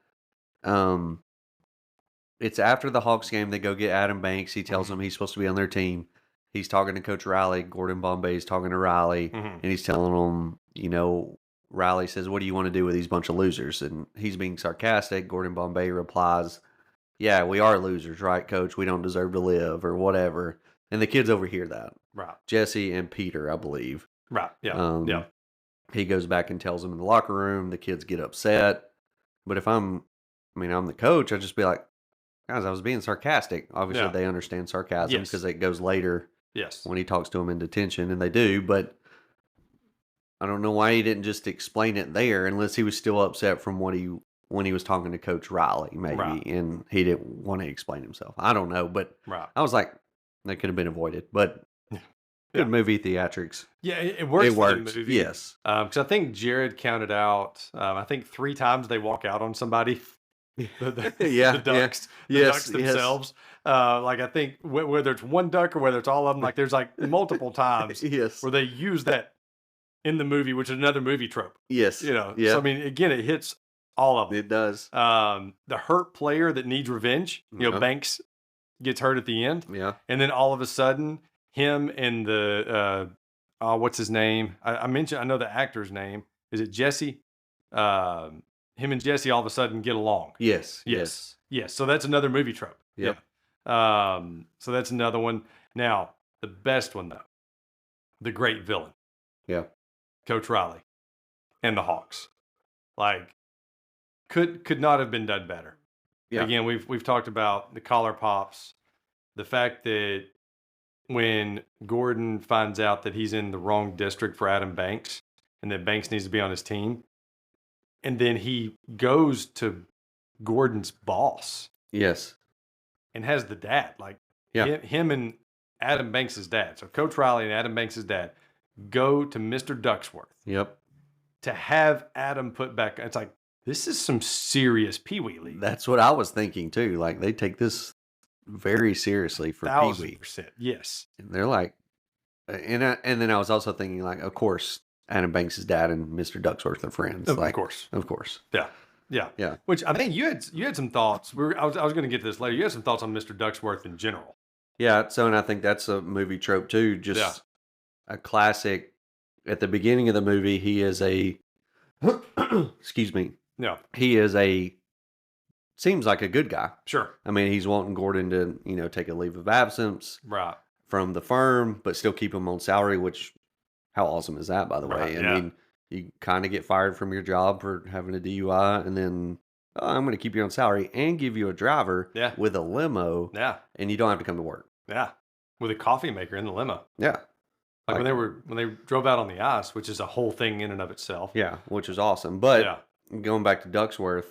it's after the Hawks game. They go get Adam Banks. He tells them he's supposed to be on their team. He's talking to Coach Riley. Gordon Bombay's talking to Riley. And he's telling him, Riley says, what do you want to do with these bunch of losers? And he's being sarcastic. Gordon Bombay replies, yeah, we are losers, right, Coach? We don't deserve to live or whatever. And the kids overhear that. Right. Jesse and Peter, I believe. Right. Yeah. He goes back and tells them in the locker room. The kids get upset. But if I'm the coach, I'd just be like, guys, I was being sarcastic. Obviously, they understand sarcasm because it goes later. Yes. When he talks to them in detention, and they do. But I don't know why he didn't just explain it there, unless he was still upset from when he was talking to Coach Riley, maybe, and he didn't want to explain himself. I don't know, but I was like, that could have been avoided. But Good movie theatrics. Yeah, it works for the movie. Yes. Because I think Jared counted out, I think 3 times they walk out on somebody. The ducks, the ducks themselves. Like I think whether it's one duck or whether it's all of them, like there's like multiple times where they use that in the movie, which is another movie trope. Yes. So I mean, again, it hits all of them. It does. The hurt player that needs revenge. Banks gets hurt at the end. Yeah. And then all of a sudden, him and the what's his name? I know the actor's name. Is it Jesse? Him and Jesse all of a sudden get along. Yes. So that's another movie trope. Yep. Yeah. So that's another one. Now, the best one though, the great villain. Yeah. Coach Riley and the Hawks. Like could not have been done better. Yeah. Again, we've talked about the collar pops, the fact that when Gordon finds out that he's in the wrong district for Adam Banks and that Banks needs to be on his team, and then he goes to Gordon's boss. Yes. And has the dad, him and Adam Banks' dad. So Coach Riley and Adam Banks' dad go to Mr. Ducksworth. Yep. To have Adam put back. It's like, this is some serious Pee Wee League. That's what I was thinking too. Like they take this very seriously for Pee Wee. 1,000%. Yes. And they're like, and then I was also thinking like, of course, Adam Banks' dad and Mr. Ducksworth are friends. Of course. Yeah. Which I think you had some thoughts. I was going to get to this later. You had some thoughts on Mr. Ducksworth in general. Yeah. So, and I think that's a movie trope too. Just a classic. At the beginning of the movie, he is a, excuse me. Yeah. He is seems like a good guy. Sure. I mean, he's wanting Gordon to, take a leave of absence from the firm, but still keep him on salary, which, how awesome is that, by the way? I mean, you kind of get fired from your job for having a DUI, and then I'm going to keep you on salary and give you a driver with a limo. Yeah. And you don't have to come to work. Yeah. With a coffee maker in the limo. Yeah. Like when they drove out on the ice, which is a whole thing in and of itself. Yeah, which is awesome. But going back to Ducksworth,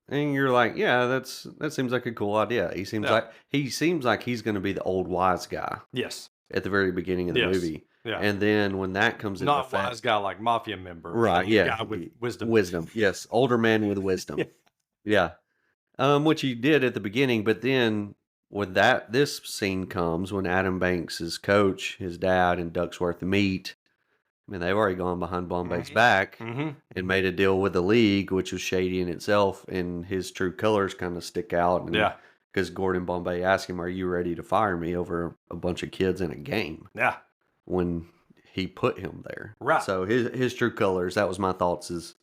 and you're like, yeah, that seems like a cool idea. He seems like he's going to be the old wise guy. Yes. At the very beginning of the movie. Yeah. And then when that comes into effect, not wise guy like mafia member. Right, yeah. Guy with wisdom. Wisdom, yes. Older man with wisdom. Yeah. Which he did at the beginning, but then when this scene comes, when Adam Banks' coach, his dad, and Ducksworth meet, I mean, they've already gone behind Bombay's back and made a deal with the league, which was shady in itself, and his true colors kind of stick out. And, because Gordon Bombay asked him, "Are you ready to fire me over a bunch of kids in a game?" Yeah. When he put him there. Right. So his true colors, that was my thoughts, is,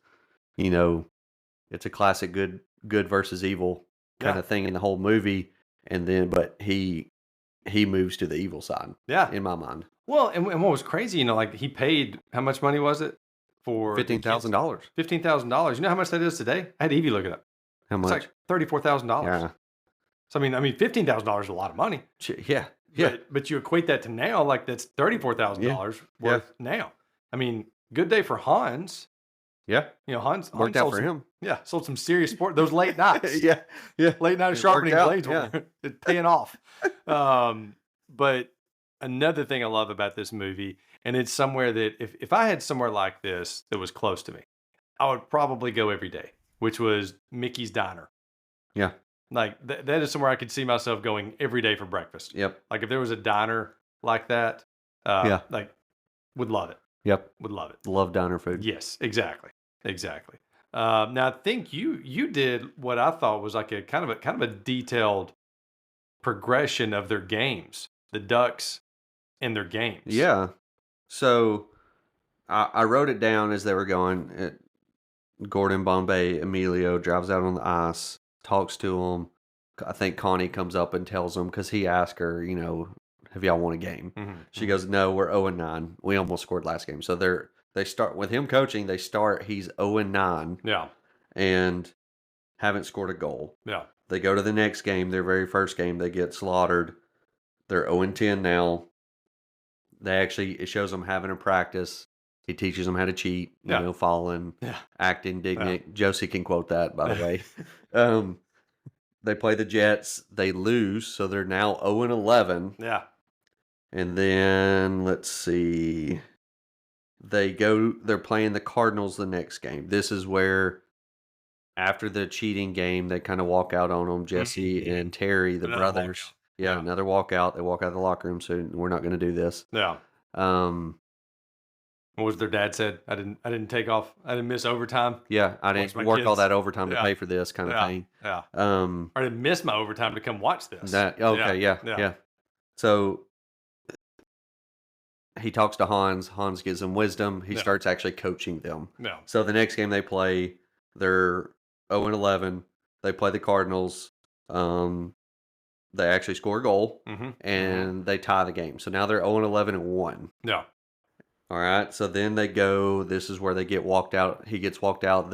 it's a classic good versus evil kind of thing in the whole movie. And then, but he moves to the evil side. Yeah. In my mind. Well, and what was crazy, like he paid, how much money was it for $15,000? $15,000. You know how much that is today? I had Evie look it up. How much? It's like $34,000. Yeah. So I mean, $15,000 is a lot of money. Yeah. Yeah. But you equate that to now, like that's $34,000 worth now. I mean, good day for Hans. Yeah. Hans worked out for him. Yeah. Sold some serious sport. Those late nights. Yeah. Late night sharpening blades were paying off. But another thing I love about this movie, and it's somewhere that if I had somewhere like this that was close to me, I would probably go every day, which was Mickey's Diner. Yeah. Like that is somewhere I could see myself going every day for breakfast. Yep. Like if there was a diner like that, like would love it. Yep. Would love it. Love diner food. Yes, exactly. Now I think you did what I thought was like a kind of a detailed progression of their games, the Ducks and their games. Yeah. So I wrote it down as they were going. Gordon Bombay Emilio drives out on the ice, talks to him. I think Connie comes up and tells him, because he asked her, have y'all won a game? Mm-hmm. She goes, no, we're 0-9. We almost scored last game. So they start with him coaching. He's 0-9. Yeah. And haven't scored a goal. Yeah. They go to the next game, their very first game. They get slaughtered. They're 0-10 now. It shows them having a practice. He teaches them how to cheat, falling, act indignant. Yeah. Josie can quote that, by the way. They play the Jets. They lose, so they're now 0-11. Yeah. And then let's see. They're playing the Cardinals the next game. This is where after the cheating game, they kind of walk out on them, Jesse and Terry, the brothers. Yeah, another walkout. They walk out of the locker room, so we're not going to do this. Yeah. What was their dad said? I didn't take off. I didn't miss overtime. Yeah, I didn't work all that overtime to pay for this kind of thing. Yeah. I didn't miss my overtime to come watch this. Yeah. So he talks to Hans. Hans gives him wisdom. He starts actually coaching them. Yeah. So the next game they play, they're 0-11. They play the Cardinals. They actually score a goal, and they tie the game. So now they're 0-11-1. Yeah. All right. So then they go. This is where they get walked out. He gets walked out.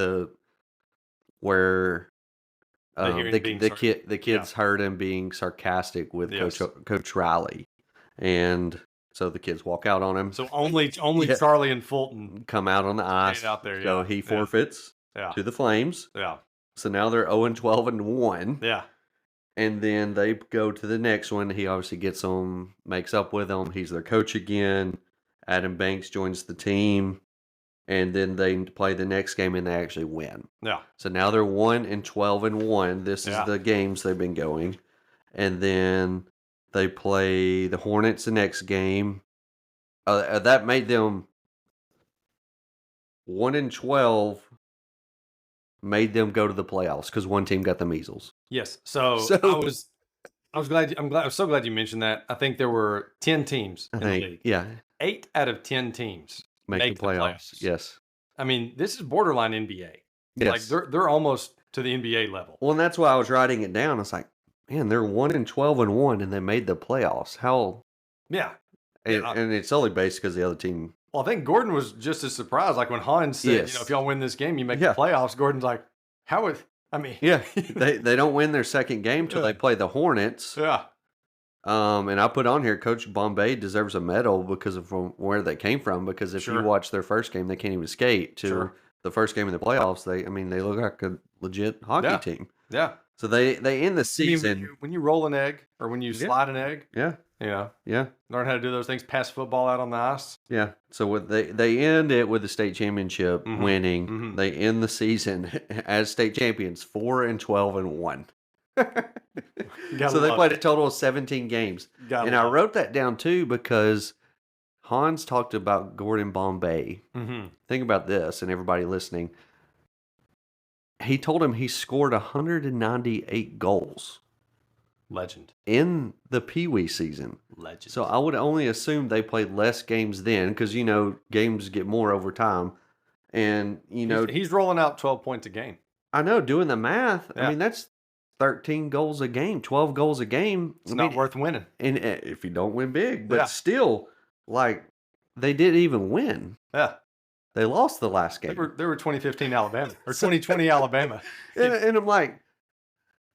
Where the kids heard him being sarcastic with Coach Riley, and so the kids walk out on him. So only Charlie and Fulton come out on the ice. Out there, so he forfeits to the Flames. Yeah. So now they're 0-12-1. Yeah. And then they go to the next one. He obviously gets them, makes up with them. He's their coach again. Adam Banks joins the team. And then they play the next game and they actually win. Yeah. So now they're 1-12-1. This is the games they've been going. And then they play the Hornets the next game. That made them 1-12. Made them go to the playoffs because one team got the measles. Yes. So I was so glad you mentioned that. I think there were 10 teams in the league. Yeah. 8 out of 10 teams make the playoffs. Yes. I mean, this is borderline NBA. Yes. Like they're almost to the NBA level. Well, and that's why I was writing it down. I was like, man, they're 1-12-1 and they made the playoffs. How? Yeah. And it's only based because the other team. Well, I think Gordon was just as surprised. Like when Hans said, if y'all win this game, you make the playoffs. Gordon's like, how would, I mean. Yeah. they don't win their second game till they play the Hornets. Yeah. And I put on here, Coach Bombay deserves a medal because of where they came from. Because if you watch their first game, they can't even skate. To the first game in the playoffs, they look like a legit hockey team. Yeah. So they end the season. When you roll an egg or when you slide an egg. Yeah. Yeah. Learn how to do those things, pass football out on the ice. Yeah. So they end it with the state championship winning. They end the season as state champions, 4-12-1. So they played a total of 17 games. And I wrote that down too because Hans talked about Gordon Bombay. Think about this, and everybody listening. He told him he scored 198 goals. Legend. In the Pee Wee season. Legend. So I would only assume they played less games then because, games get more over time. And, He's rolling out 12 points a game. I know, doing the math. Yeah. I mean, that's 13 goals a game, 12 goals a game. It's not worth winning. And if you don't win big. But still, they didn't even win. Yeah. They lost the last game. They were 2015 Alabama or 2020 Alabama. And I'm like,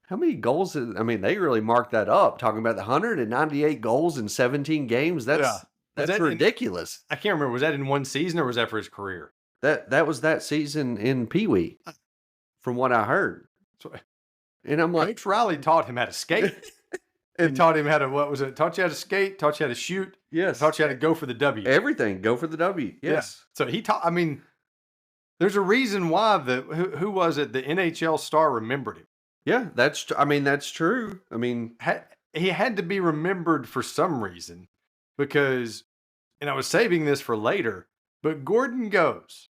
how many goals? They really marked that up, talking about the 198 goals in 17 games. That's ridiculous. I can't remember. Was that in one season or was that for his career? That was that season in Pee Wee, from what I heard. And I'm like, Coach Riley taught him how to skate. He taught him how to, taught you how to skate, taught you how to shoot. Yes. Taught you how to go for the W. Everything. Go for the W. Yes. Yeah. So he taught, there's a reason why who was it? The NHL star remembered him. Yeah, that's true. He had to be remembered for some reason because, and I was saving this for later, but Gordon goes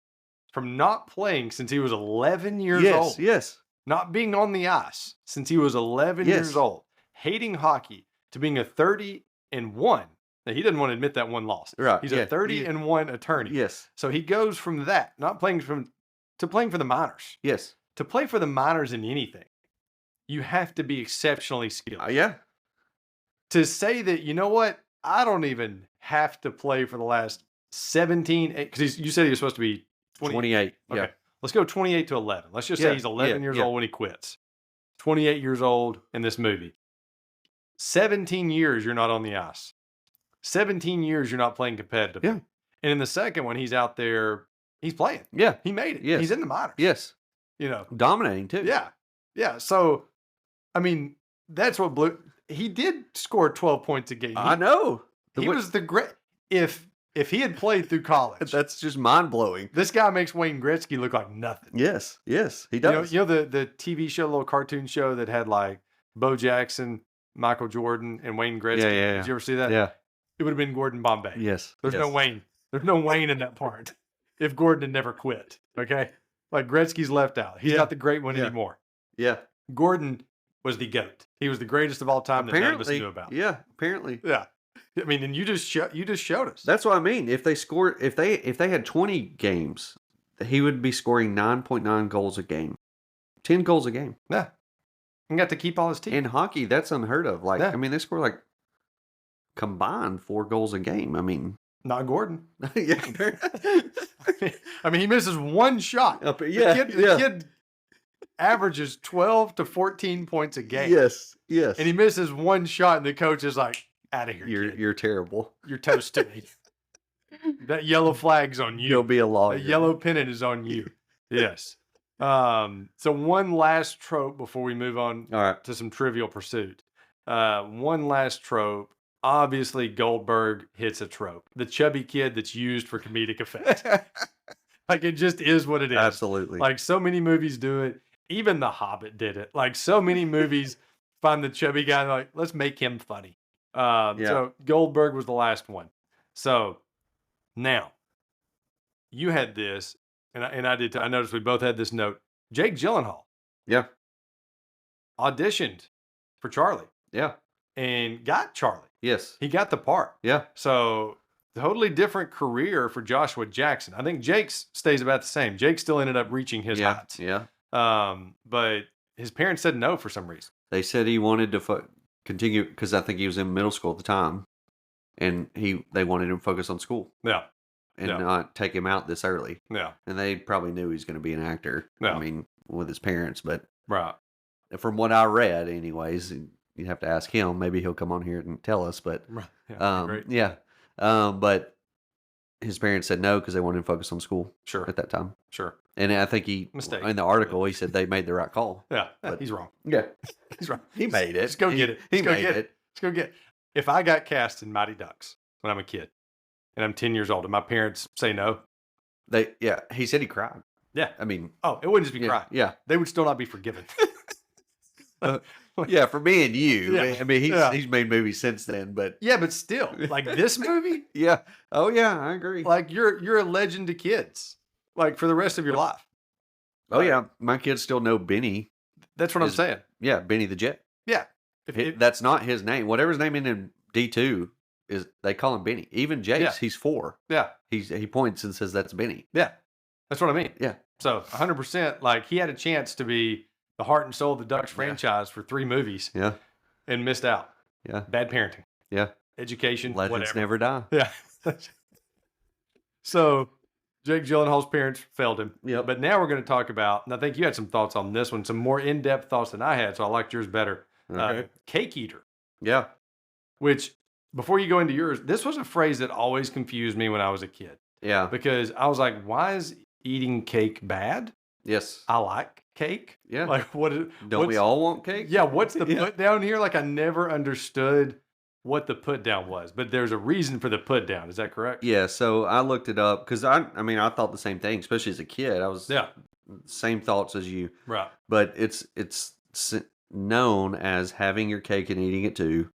from not playing since he was 11 years old. Yes. Not being on the ice since he was 11 years old, hating hockey, to being a 30-1. Now, he doesn't want to admit that one loss. Right. He's a 30-1 attorney. Yes. So he goes from that, not playing to playing for the minors. Yes. To play for the minors in anything, you have to be exceptionally skilled. Yeah. To say that, you know what, I don't even have to play for the last 17, because you said he was supposed to be 28. Okay. Yeah. Let's go 28 to 11. Let's just say he's 11 years old when he quits. 28 years old in this movie. 17 years you're not on the ice. 17 years you're not playing competitively. Yeah. And in the second one, he's out there, he's playing. Yeah. He made it. Yes. He's in the minors. Yes. Dominating too. Yeah. Yeah. So, that's what he did score 12 points a game. I know. He was the great. If he had played through college, that's just mind blowing. This guy makes Wayne Gretzky look like nothing. Yes, he does. You know the TV show, little cartoon show that had like Bo Jackson, Michael Jordan, and Wayne Gretzky. Yeah. Did you ever see that? Yeah. It would have been Gordon Bombay. Yes. There's no Wayne. There's no Wayne in that part. If Gordon had never quit, okay? Like Gretzky's left out. He's not the great one anymore. Yeah. Gordon was the GOAT. He was the greatest of all time that none of us knew about. Yeah, apparently. Yeah. I mean, and you just showed us. That's what I mean. If they had 20 games, he would be scoring 9.9 goals a game. 10 goals a game. Yeah. And got to keep all his team. In hockey, that's unheard of. Like, yeah. I mean, they score like combined 4 goals a game. I mean, not Gordon. Yeah. I mean, he misses one shot. The kid averages 12 to 14 points a game. Yes. And he misses one shot, and the coach is like, out of here, You're terrible. You're toast to me. That yellow flag's on you. You'll be a lawyer. The yellow pennant is on you. Yes. So one last trope before we move on to some Trivial Pursuit. One last trope. Obviously, Goldberg hits a trope. The chubby kid that's used for comedic effect. Like, it just is what it is. Absolutely. Like, so many movies do it. Even The Hobbit did it. Like, so many movies find the chubby guy and like, let's make him funny. So Goldberg was the last one. So now you had this, and I did. I noticed we both had this note. Jake Gyllenhaal, auditioned for Charlie, and got Charlie. Yes, he got the part. Yeah. So totally different career for Joshua Jackson. I think Jake's stays about the same. Jake still ended up reaching his heights. Yeah. But his parents said no for some reason. They said he wanted to continue because I think he was in middle school at the time, and they wanted him to focus on school. Yeah. And not take him out this early. Yeah. And they probably knew he was going to be an actor. Yeah. I mean, with his parents, but right. From what I read, anyways, you'd have to ask him. Maybe he'll come on here and tell us. But great. But his parents said no because they wanted him to focus on school. Sure. At that time. Sure. And I think Mistake. In the article he said they made the right call. Yeah, but he's wrong. Yeah, he's wrong. He made it. Let's go get it. He made it. Let's go get it. If I got cast in Mighty Ducks when I'm a kid and I'm 10 years old and my parents say no, he said he cried. Yeah, I mean, it wouldn't just be crying. Yeah, they would still not be forgiven. Yeah, for me and you. Yeah. I mean, he's made movies since then, but but still, like this movie. Yeah. Oh yeah, I agree. Like you're a legend to kids, like for the rest of your life. Oh yeah, my kids still know Benny. That's what I'm saying. Yeah, Benny the Jet. Yeah, that's not his name. Whatever his name in D2 is, they call him Benny. Even Jace, he's 4. Yeah, he points and says that's Benny. Yeah, that's what I mean. Yeah. So 100%, like he had a chance to be the heart and soul of the Ducks franchise for 3 movies. Yeah, and missed out. Yeah, bad parenting. Yeah, education. Legends never die. Yeah. So Jake Gyllenhaal's parents failed him. Yeah. But now we're going to talk about, and I think you had some thoughts on this one, some more in-depth thoughts than I had, so I liked yours better. Okay. Cake eater. Yeah. Which, before you go into yours, this was a phrase that always confused me when I was a kid. Yeah. Because I was like, why is eating cake bad? Yes. I like cake. Yeah. Like, don't we all want cake? Yeah. What's the put down here? Like, I never understood what the put down was, but there's a reason for the put down. Is that correct? Yeah. So I looked it up because I thought the same thing, especially as a kid. I was same thoughts as you. Right. But it's known as having your cake and eating it too,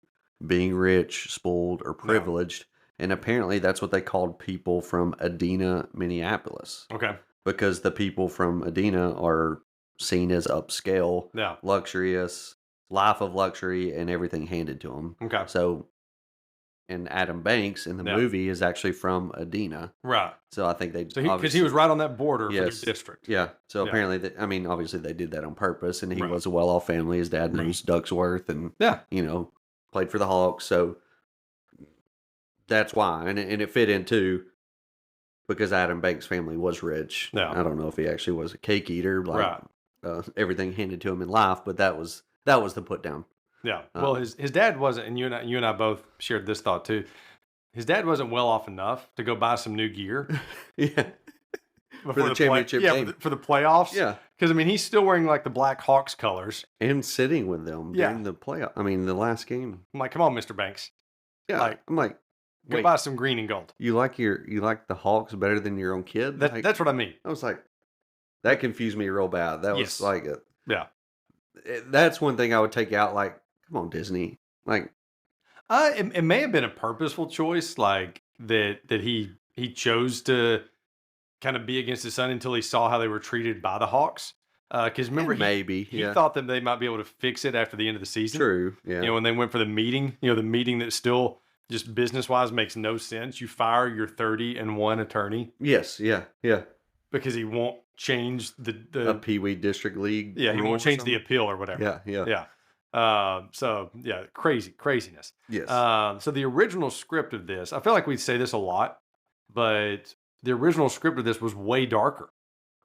being rich, spoiled, or privileged. And apparently that's what they called people from Edina, Minneapolis. Okay. Because the people from Edina are seen as upscale, luxurious, life of luxury, and everything handed to them. Okay. So, and Adam Banks in the movie is actually from Edina. Right. So I think they... because he was right on that border for the district. Yeah. So apparently, obviously they did that on purpose, and he was a well-off family. His dad knows Ducksworth, and, played for the Hawks. So that's why. And it fit in, too, because Adam Banks' family was rich. Yeah. I don't know if he actually was a cake eater, like everything handed to him in life, but that was the put down. Yeah. Well, his dad wasn't, and you and I both shared this thought too. His dad wasn't well off enough to go buy some new gear. For the championship game. For the playoffs. Yeah. Because, he's still wearing like the Black Hawks colors. And sitting with them during the playoff. The last game. I'm like, come on, Mr. Banks. Yeah. I'm like, Go buy some green and gold. You like the Hawks better than your own kid? That's what I mean. I was like, that confused me real bad. That was like that's one thing I would take out. Like, come on, Disney. Like, it may have been a purposeful choice, like that he chose to kind of be against his son until he saw how they were treated by the Hawks. Because remember, he thought that they might be able to fix it after the end of the season. True. Yeah. When they went for the meeting, the meeting that still just business wise makes no sense. You fire your 30-1 attorney. Yes. Yeah. Yeah. Because he won't change the Pee Wee District League. Yeah, he won't change the appeal or whatever. Yeah. So craziness. Yes. So the original script of this, I feel like we say this a lot, but the original script of this was way darker.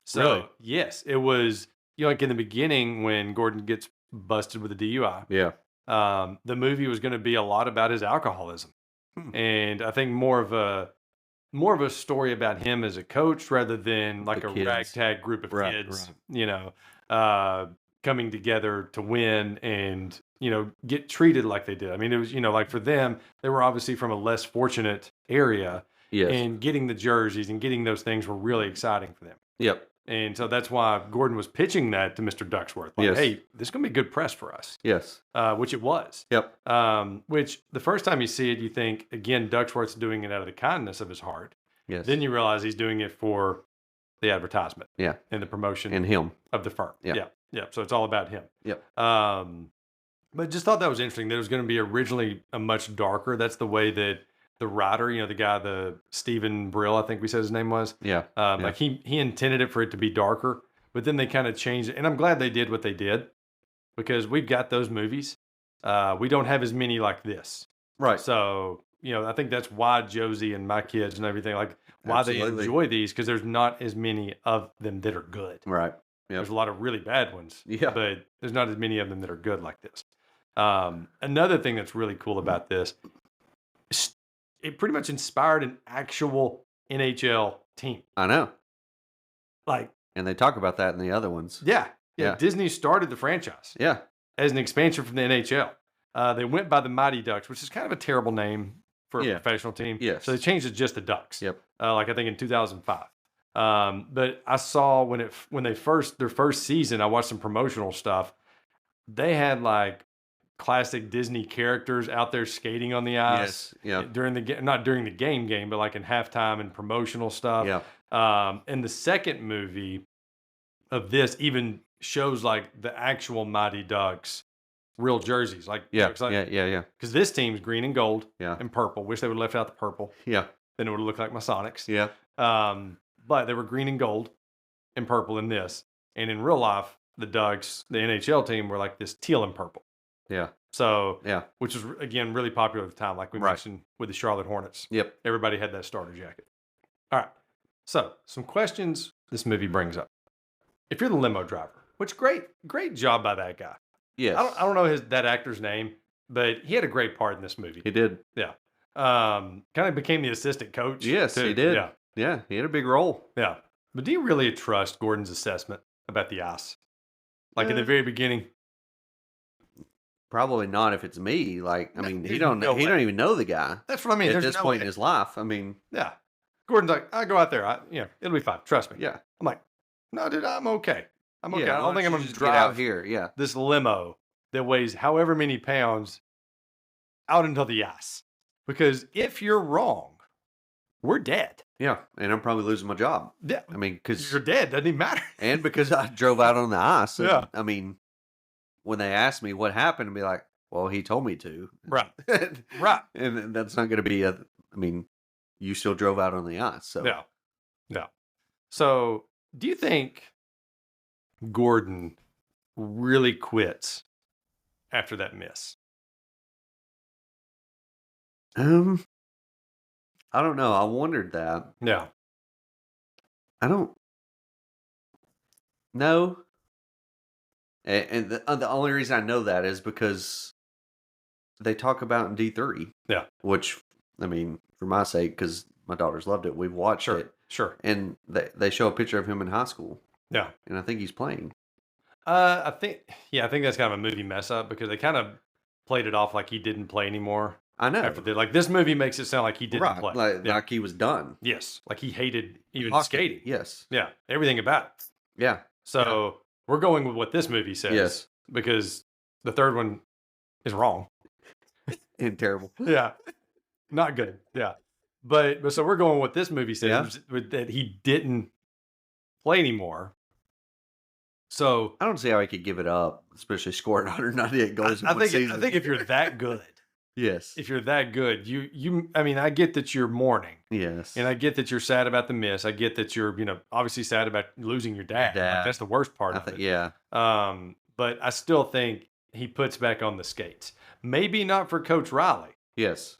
So really? Yes, it was. Like in the beginning when Gordon gets busted with a DUI. Yeah. The movie was going to be a lot about his alcoholism, and I think more of a story about him as a coach rather than like a ragtag group of kids. Coming together to win and get treated like they did. I mean, it was like for them, they were obviously from a less fortunate area, and getting the jerseys and getting those things were really exciting for them. Yep. And so that's why Gordon was pitching that to Mr. Ducksworth. Like, hey, this is going to be good press for us. Yes. Which it was. Yep. Which the first time you see it, you think, again, Ducksworth's doing it out of the kindness of his heart. Yes. Then you realize he's doing it for the advertisement. Yeah. And the promotion. And him. Of the firm. Yeah. Yeah. So it's all about him. Yep. But just thought that was interesting. That it was going to be originally a much darker. That's the way that the writer, the guy, the Stephen Brill, I think we said his name was. Yeah. Like he intended it for it to be darker, but then they kind of changed it. And I'm glad they did what they did because we've got those movies. We don't have as many like this. Right. So, I think that's why Josie and my kids and everything, like why they enjoy these, because there's not as many of them that are good. Right. Yep. There's a lot of really bad ones. Yeah. But there's not as many of them that are good like this. Another thing that's really cool about this, it pretty much inspired an actual NHL team. I know. Like, and they talk about that in the other ones. Yeah. Disney started the franchise. Yeah. As an expansion from the NHL. They went by the Mighty Ducks, which is kind of a terrible name for a professional team. Yes. So they changed it just to Ducks. Yep. Like I think in 2005. But I saw when their first season, I watched some promotional stuff. They had like classic Disney characters out there skating on the ice. Yeah. During the not during the game, but like in halftime and promotional stuff. Yeah. And the second movie of this even shows like the actual Mighty Ducks real jerseys. Like yeah. Because this team's green and gold. Yeah. And purple. Wish they would have left out the purple. Yeah. Then it would have looked like my Sonics. Yeah. But they were green and gold and purple in this. And in real life, the Ducks, the NHL team, were like this teal and purple. Yeah. So, which was, again, really popular at the time, like we mentioned with the Charlotte Hornets. Yep. Everybody had that starter jacket. All right. So, some questions this movie brings up. If you're the limo driver, which great job by that guy. Yes. I don't know that actor's name, but he had a great part in this movie. He did. Yeah. Kind of became the assistant coach. Yes, too. he did. Yeah. Yeah, he had a big role. Yeah. But do you really trust Gordon's assessment about the ice? Like in the very beginning? Probably not if it's me. Like, I mean, he don't even know the guy. That's what I mean. At this point in his life, I mean. Yeah. Gordon's like, I go out there. It'll be fine. Trust me. Yeah. I'm like, no, dude, I'm okay. I'm okay. I don't think I'm going to drive out here. Yeah. This limo that weighs however many pounds out into the ice. Because if you're wrong, we're dead. Yeah. And I'm probably losing my job. Yeah. I mean, because you're dead. Doesn't even matter. And because I drove out on the ice. And, yeah. I mean, when they ask me what happened, I'd be like, well, he told me to. Right. Right. And that's not going to be you still drove out on the ice. So. Yeah. Yeah. So do you think Gordon really quits after that miss? I don't know. I wondered that. Yeah. I don't know. And the only reason I know that is because they talk about in D3. Yeah. Which, I mean, for my sake, because my daughters loved it, we've watched it. Sure. And they show a picture of him in high school. Yeah. And I think he's playing. I think that's kind of a movie mess up because they kind of played it off like he didn't play anymore. I know. After like this movie makes it sound like he didn't play. Like he was done. Yes, like he hated even Hockey. skating. Yes. Yeah, everything about it. Yeah. So we're going with what this movie says. Yes. Because the third one is wrong. And terrible. Yeah. Not good. Yeah. But so we're going with what this movie says that he didn't play anymore. So I don't see how he could give it up, especially scoring 198 goals in one season. I think if you're that good, yes. If you're that good, I mean, I get that you're mourning. Yes. And I get that you're sad about the miss. I get that you're, obviously sad about losing your dad. Like, that's the worst part of it. Yeah. But I still think he puts back on the skates. Maybe not for Coach Riley. Yes.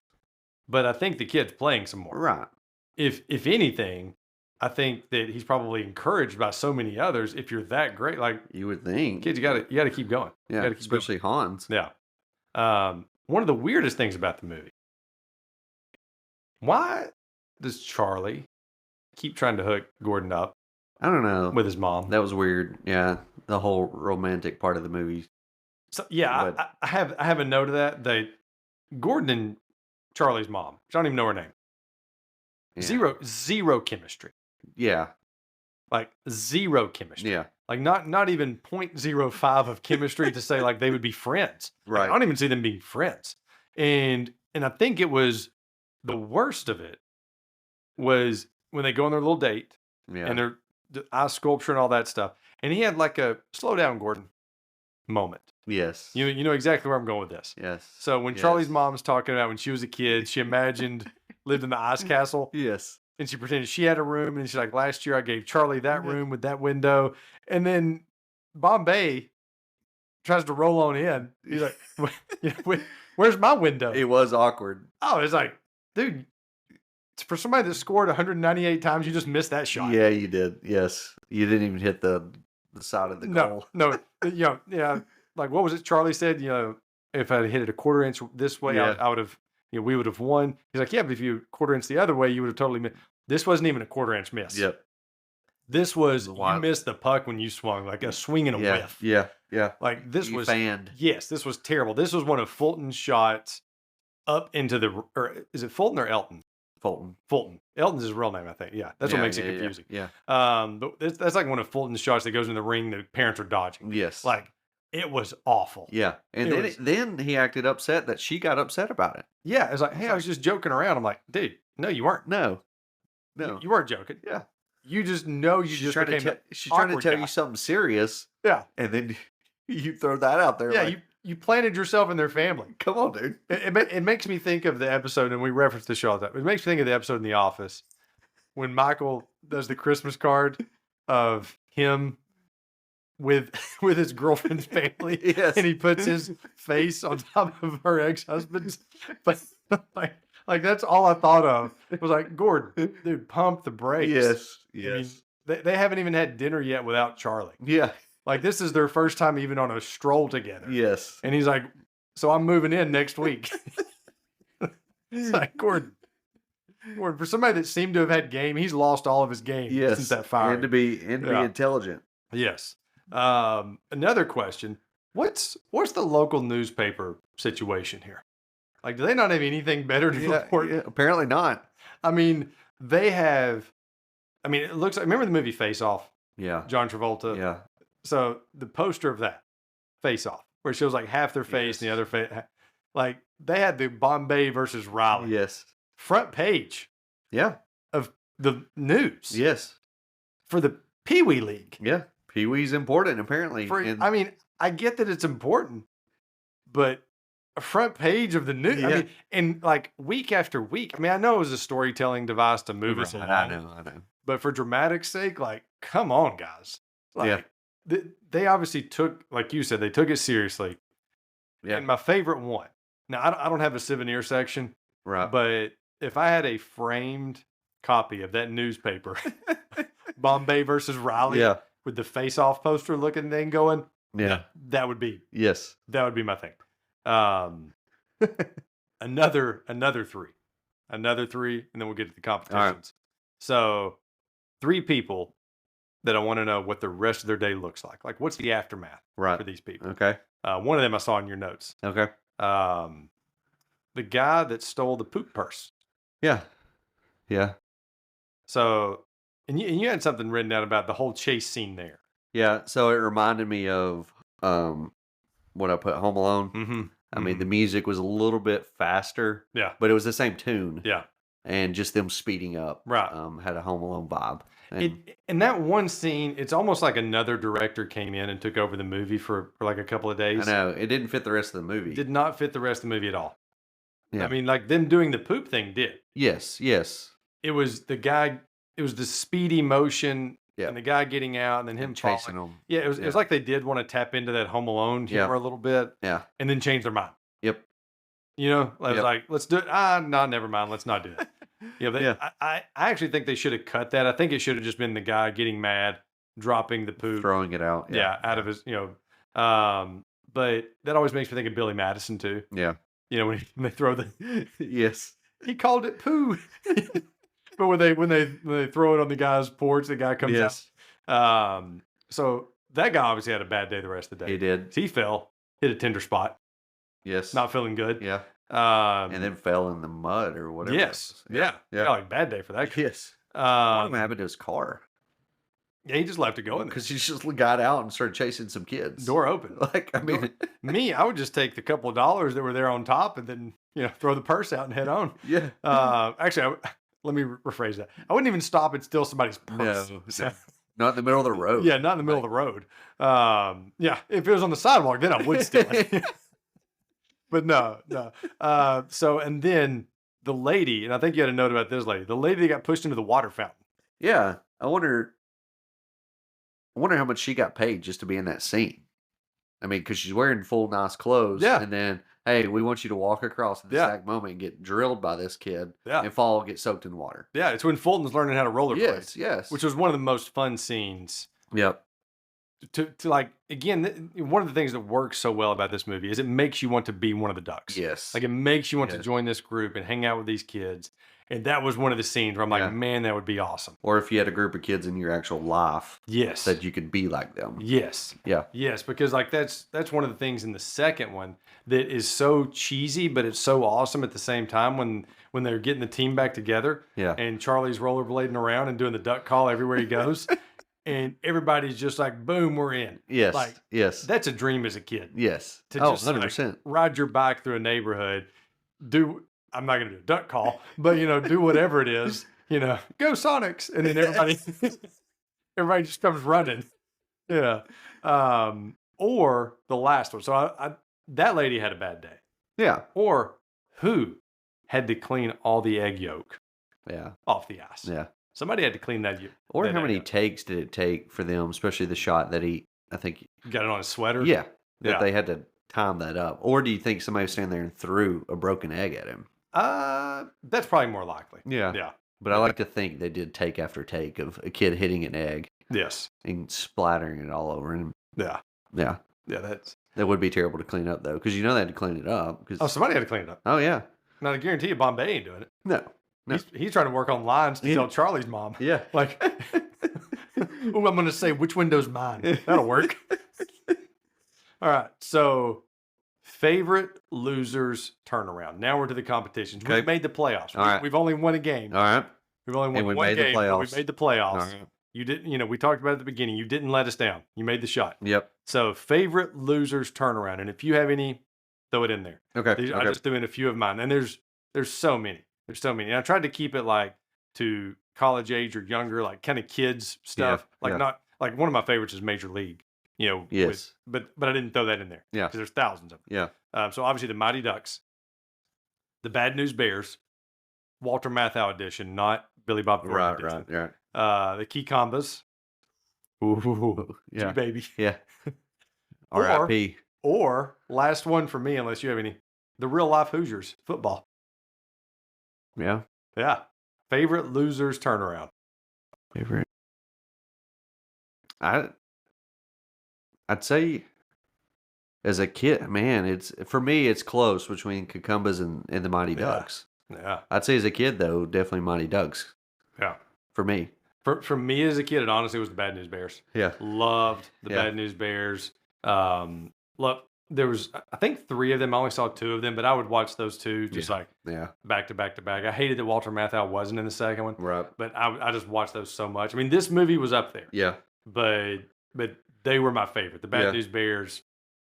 But I think the kid's playing some more. Right. If anything, I think that he's probably encouraged by so many others. If you're that great, like you would think, kids, you gotta keep going. Yeah, especially Hans. Yeah. One of the weirdest things about the movie. Why does Charlie keep trying to hook Gordon up? I don't know. With his mom. That was weird. Yeah, the whole romantic part of the movie. So yeah, I have a note of that. Gordon and Charlie's mom. I don't even know her name. Yeah. Zero chemistry. Yeah. Like zero chemistry. Yeah. Like not even 0.05 of chemistry to say like they would be friends. Right. Like, I don't even see them being friends. And I think it was the worst of it was when they go on their little date and their eye sculpture and all that stuff. And he had like a slow down, Gordon moment. Yes. You know exactly where I'm going with this. Yes. So when Charlie's mom's talking about when she was a kid, she imagined lived in the ice castle. Yes. And she pretended she had a room, and she's like, last year I gave Charlie that room with that window. And then Bombay tries to roll on in. He's like, where's my window? It was awkward. Oh, it's like, dude, for somebody that scored 198 times, you just missed that shot. Yeah, you did. Yes. You didn't even hit the side of the goal. No. Yeah. Like, what was it Charlie said? If I had hit it a quarter inch this way, I would have, we would have won. He's like, yeah, but if you quarter inch the other way, you would have totally missed. This wasn't even a quarter inch miss. Yep. This was, you missed the puck when you swung, like a swing and a whiff. Yeah. Like this you was, fanned. Yes, this was terrible. This was one of Fulton's shots up into or is it Fulton or Elton? Fulton. Elton's his real name, I think. Yeah, that's what makes it confusing. Yeah. But that's like one of Fulton's shots that goes in the ring. The parents are dodging. Yes. Like it was awful. Yeah, and then he acted upset that she got upset about it. Yeah, it's like, hey, I was just joking around. I'm like, dude, no, you weren't. No, you weren't joking. Yeah, you just know you just became. She's trying to tell you something serious. Yeah, and then you throw that out there. Yeah, like, you planted yourself in their family. Come on, dude. It makes me think of the episode, and we reference this show all the time. It makes me think of the episode in The Office when Michael does the Christmas card of him with his girlfriend's family. Yes. And he puts his face on top of her ex-husband's. But like that's all I thought of. It was like, Gordon, dude, pump the brakes. Yes. I mean, they haven't even had dinner yet without Charlie. Yeah. Like this is their first time even on a stroll together. Yes. And he's like, so I'm moving in next week. It's like, Gordon, for somebody that seemed to have had game, he's lost all of his game since that fire. And to be intelligent. Yes. Another question: What's the local newspaper situation here? Like, do they not have anything better to report? Yeah, apparently not. I mean, they have. I mean, it looks like. Remember the movie Face Off? Yeah. John Travolta. Yeah. So the poster of that Face Off, where it shows like half their face and the other face, like they had the Bombay versus Riley. Yes. Front page. Yeah. Of the news. Yes. For the Pee Wee League. Yeah. Pee Wee's important, apparently. I mean, I get that it's important, but a front page of the news. Yeah. I mean, and like week after week. I mean, I know it was a storytelling device to move us along. I know. But for dramatic's sake, like, come on, guys. Like, they obviously took, like you said, they took it seriously. Yeah. And my favorite one. Now, I don't have a souvenir section. Right. But if I had a framed copy of that newspaper, Bombay versus Riley. Yeah. With the face-off poster looking thing going, that would be that would be my thing. Another three, and then we'll get to the competitions. Right. So, 3 people that I want to know what the rest of their day looks like. Like, what's the aftermath for these people? Okay. One of them I saw in your notes. Okay. The the guy that stole the poop purse. Yeah. Yeah. So, and you had something written down about the whole chase scene there. Yeah. So it reminded me of what I put Home Alone. Mm-hmm. I mean, the music was a little bit faster. Yeah. But it was the same tune. Yeah. And just them speeding up. Right. Had a Home Alone vibe. And that one scene, it's almost like another director came in and took over the movie for like a couple of days. I know. It didn't fit the rest of the movie. Did not fit the rest of the movie at all. Yeah. I mean, like them doing the poop thing did. Yes. Yes. It was the guy, it was the speedy motion Yeah. and the guy getting out and then him chasing falling. them. Yeah, it was like they did want to tap into that Home Alone humor a little bit. Yeah. And then change their mind. Yep. You know, I was like, let's do it. No, never mind. Let's not do it. I actually think they should have cut that. I think it should have just been the guy getting mad, dropping the poop, throwing it out. Out of his, but that always makes me think of Billy Madison too. Yeah. You know, when they throw the, yes, he called it poo. But when they throw it on the guy's porch, the guy comes out. So that guy obviously had a bad day the rest of the day. He did. He fell, hit a tender spot. Yes. Not feeling good. Yeah. And then fell in the mud or whatever. Yes. Yeah. Like bad day for that guy. Yes. What happened to his car? Yeah, he just left it going because he just got out and started chasing some kids. Door open. Like, I mean, I would just take the couple of dollars that were there on top and then throw the purse out and head on. Yeah. Actually, let me rephrase that. I wouldn't even stop and steal somebody's purse. No. Not in the middle of the road. Yeah, not in the middle of the road. If it was on the sidewalk, then I would steal it. But no. So, and then the lady, and I think you had a note about this lady, the lady that got pushed into the water fountain. Yeah. I wonder how much she got paid just to be in that scene. I mean, because she's wearing full nice clothes. Yeah. And then, hey, we want you to walk across at this exact moment and get drilled by this kid. Yeah. And fall, get soaked in water. Yeah. It's when Fulton's learning how to rollerblade. Yes. Which was one of the most fun scenes. Yep. To like, again, one of the things that works so well about this movie is it makes you want to be one of the Ducks. Yes. Like it makes you want to join this group and hang out with these kids. And that was one of the scenes where I'm like, man, that would be awesome. Or if you had a group of kids in your actual life. Yes. That you could be like them. Yes. Yeah. Yes, because like that's one of the things in the second one that is so cheesy, but it's so awesome at the same time when they're getting the team back together. Yeah. And Charlie's rollerblading around and doing the duck call everywhere he goes. And everybody's just like, boom, we're in. Yes. Like, yes. That's a dream as a kid. Yes. To just 100%. Like, ride your bike through a neighborhood, I'm not going to do a duck call, but do whatever it is, go Sonics. And then everybody just comes running. Yeah. Or the last one. So that lady had a bad day. Yeah. Or who had to clean all the egg yolk off the ice? Yeah. Somebody had to clean that. Or how many takes did it take for them, especially the shot that he, I think. Got it on his sweater? Yeah. That they had to time that up. Or do you think somebody was standing there and threw a broken egg at him? That's probably more likely. Yeah. Yeah. But I like to think they did take after take of a kid hitting an egg. Yes. And splattering it all over him. Yeah. Yeah. Yeah, that would be terrible to clean up, though, because they had to clean it up. Somebody had to clean it up. Oh, yeah. Now, I guarantee you Bombay ain't doing it. No. He's trying to work on lines to tell Charlie's mom. Yeah. Like, I'm going to say, which window's mine? That'll work. All right. So, favorite losers turnaround. Now we're to the competitions. Okay. We've made the playoffs. All right. We've only won a game. All right. We've only won one game. We made the playoffs. All right. You didn't, we talked about it at the beginning. You didn't let us down. You made the shot. Yep. So, favorite losers turnaround. And if you have any, throw it in there. Okay. I just threw in a few of mine. And there's so many. There's so many. And I tried to keep it like to college age or younger, like kind of kids stuff. Not like one of my favorites is Major League. Yes. But I didn't throw that in there. Yeah. Because there's thousands of them. Yeah. So obviously the Mighty Ducks, the Bad News Bears, Walter Matthau edition, not Billy Bob Thornton edition. Right. The Key Combas. Ooh, yeah, baby. Yeah. R.I.P. Or last one for me, unless you have any, the Real Life Hoosiers football. Yeah. Yeah. Favorite losers turnaround. Favorite. I'd say as a kid, man, for me it's close between Cucumbas and the Mighty Ducks. Yeah. I'd say as a kid though, definitely Mighty Ducks. Yeah. For me. For me as a kid, it honestly was the Bad News Bears. Yeah. Loved the Bad News Bears. there was, I think 3 of them. I only saw 2 of them, but I would watch those 2 just like back to back to back. I hated that Walter Matthau wasn't in the second one, Right. but I just watched those so much. I mean, this movie was up there. Yeah. But they were my favorite. The Bad News Bears.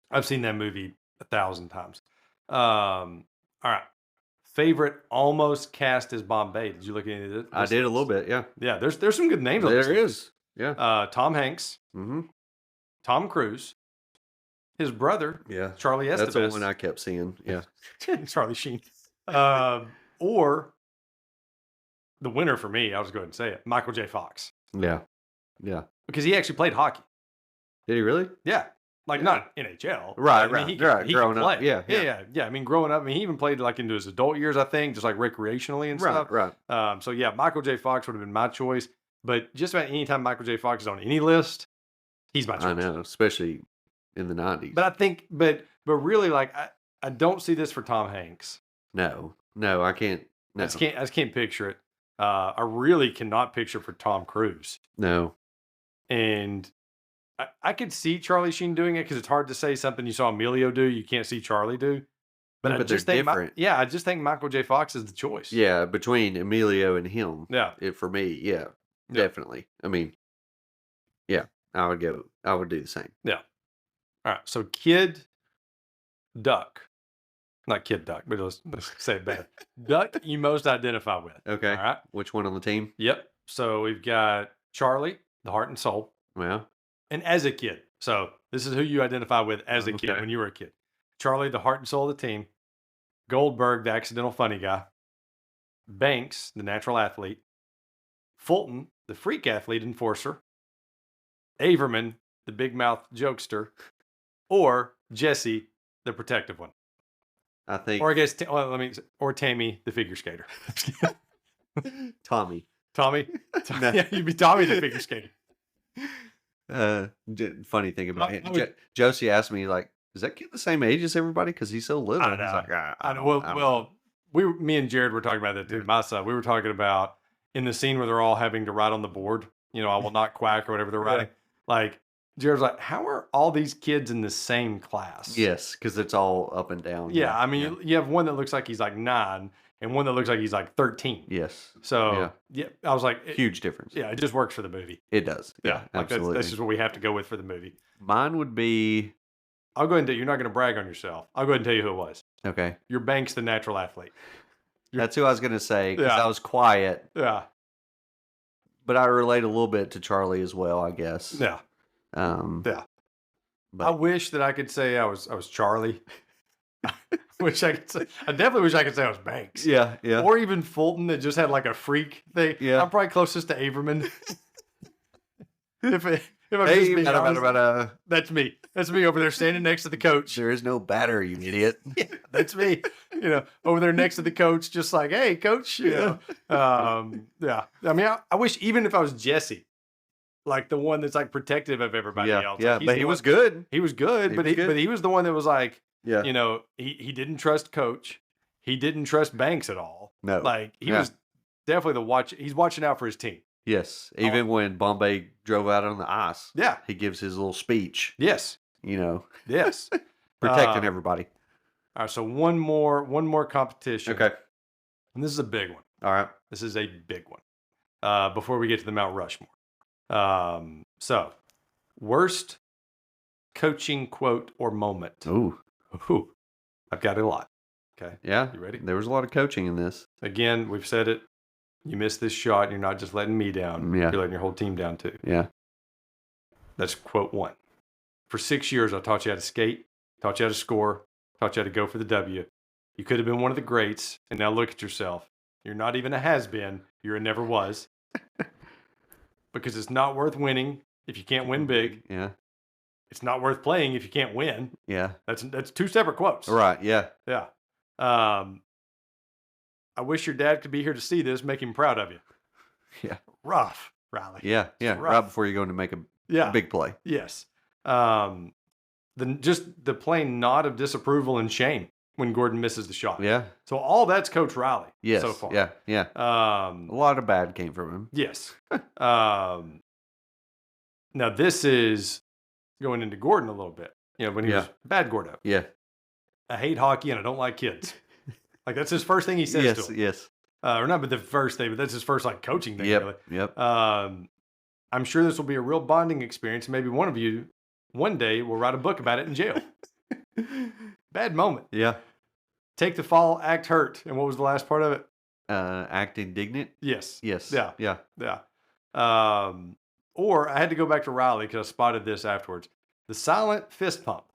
I've seen that movie 1,000 times. All right. Favorite almost cast as Bombay. Did you look into this? I did a little bit. Yeah. Yeah. There's some good names. There is. Yeah. Tom Hanks. Mm-hmm. Tom Cruise. His brother. Yeah. Charlie Estevez. That's the one I kept seeing. Yeah. Charlie Sheen. Or the winner for me, I'll just go ahead and say it, Michael J. Fox. Yeah. Yeah. Because he actually played hockey. Did he really? Yeah. Like not NHL. Right, I mean, he growing could play. up. Yeah. I mean, growing up, I mean, he even played like into his adult years, I think, just like recreationally and stuff. Right. So yeah, Michael J. Fox would have been my choice. But just about any time Michael J. Fox is on any list, he's my choice. I know, especially in the 90s. But I think, but really, like, I don't see this for Tom Hanks. No, I can't. No. I just can't picture it. I really cannot picture for Tom Cruise. No. And I could see Charlie Sheen doing it because it's hard to say something you saw Emilio do, you can't see Charlie do. But I just think different. I just think Michael J. Fox is the choice. Yeah, between Emilio and him. Yeah. For me, definitely. I mean, yeah, I would do the same. Yeah. All right. So Kid Duck. Not Kid Duck, but let's say it better. Duck you most identify with. Okay. All right. Which one on the team? Yep. So we've got Charlie, the heart and soul. Well. And as a kid. So this is who you identify with as a kid when you were a kid. Charlie, the heart and soul of the team. Goldberg, the accidental funny guy. Banks, the natural athlete. Fulton, the freak athlete enforcer. Averman, the big mouth jokester. Or Jesse, the protective one. I think. Or I guess, or Tammy, the figure skater. Tommy. Tommy? No. Yeah, you'd be Tommy, the figure skater. Funny thing about it. Josie asked me, like, is that kid the same age as everybody? Because he's so little. I don't know. Like, me and Jared were talking about that too. My son, we were talking about in the scene where they're all having to write on the board. You know, I will not quack or whatever they're writing. Like, Jared's like, how are all these kids in the same class? Yes, because it's all up and down. Yeah, I mean, you have one that looks like he's like 9 and one that looks like he's like 13. Yes. So, yeah I was like... Huge difference. Yeah, it just works for the movie. It does. Yeah, like absolutely. That's just what we have to go with for the movie. Mine would be... I'll go ahead and tell you, you're not going to brag on yourself. I'll go ahead and tell you who it was. Okay. Your Banks, the natural athlete. That's who I was going to say, because I was quiet. Yeah. But I relate a little bit to Charlie as well, I guess. Yeah. Yeah. But I wish that I could say I was Charlie. I definitely wish I could say I was Banks. Yeah. Or even Fulton that just had like a freak thing. Yeah. I'm probably closest to Averman. if I'm just being honest, that's me. That's me over there standing next to the coach. There is no batter, you idiot. Yeah, that's me. You know, over there next to the coach, just like, hey, coach. You know. Yeah. I mean, I wish even if I was Jesse, like the one that's like protective of everybody else. Yeah, like but he was good. He was good, but he was the one that was like, yeah, you know, he didn't trust coach. He didn't trust Banks at all. No, like he was definitely he's watching out for his team. Yes, even when Bombay drove out on the ice. Yeah, he gives his little speech. Yes, you know. Yes, protecting everybody. All right, so one more competition. Okay, and this is a big one. All right, this is a big one. Before we get to the Mount Rushmore. So, worst coaching quote or moment. Ooh, I've got a lot. Okay. Yeah. You ready? There was a lot of coaching in this. Again, we've said it. You missed this shot. You're not just letting me down. Yeah. You're letting your whole team down too. Yeah. That's quote 1. For 6 years, I taught you how to skate, taught you how to score, taught you how to go for the W. You could have been one of the greats, and now look at yourself. You're not even a has-been. You're a never was. Because it's not worth winning if you can't win big. Yeah. It's not worth playing if you can't win. Yeah. That's 2 separate quotes. Right. Yeah. Yeah. I wish your dad could be here to see this, make him proud of you. Yeah. Rough, Riley. Yeah. Yeah. Right before you're going to make a big play. Yes. The plain nod of disapproval and shame when Gordon misses the shot. Yeah. So all that's Coach Riley so far. Yeah. Yeah. A lot of bad came from him. Yes. Now this is going into Gordon a little bit. when he was bad Gordo. Yeah. I hate hockey and I don't like kids. Like that's his first thing he says to him. Yes. Or not, but the first thing, but that's his first like coaching thing. Yep. Really. Yep. I'm sure this will be a real bonding experience. Maybe one of you one day will write a book about it in jail. Bad moment. Yeah. Take the fall, act hurt. And what was the last part of it? Act indignant. Yes. Yes. Yeah. Yeah. Yeah. Or I had to go back to Riley because I spotted this afterwards. The silent fist pump.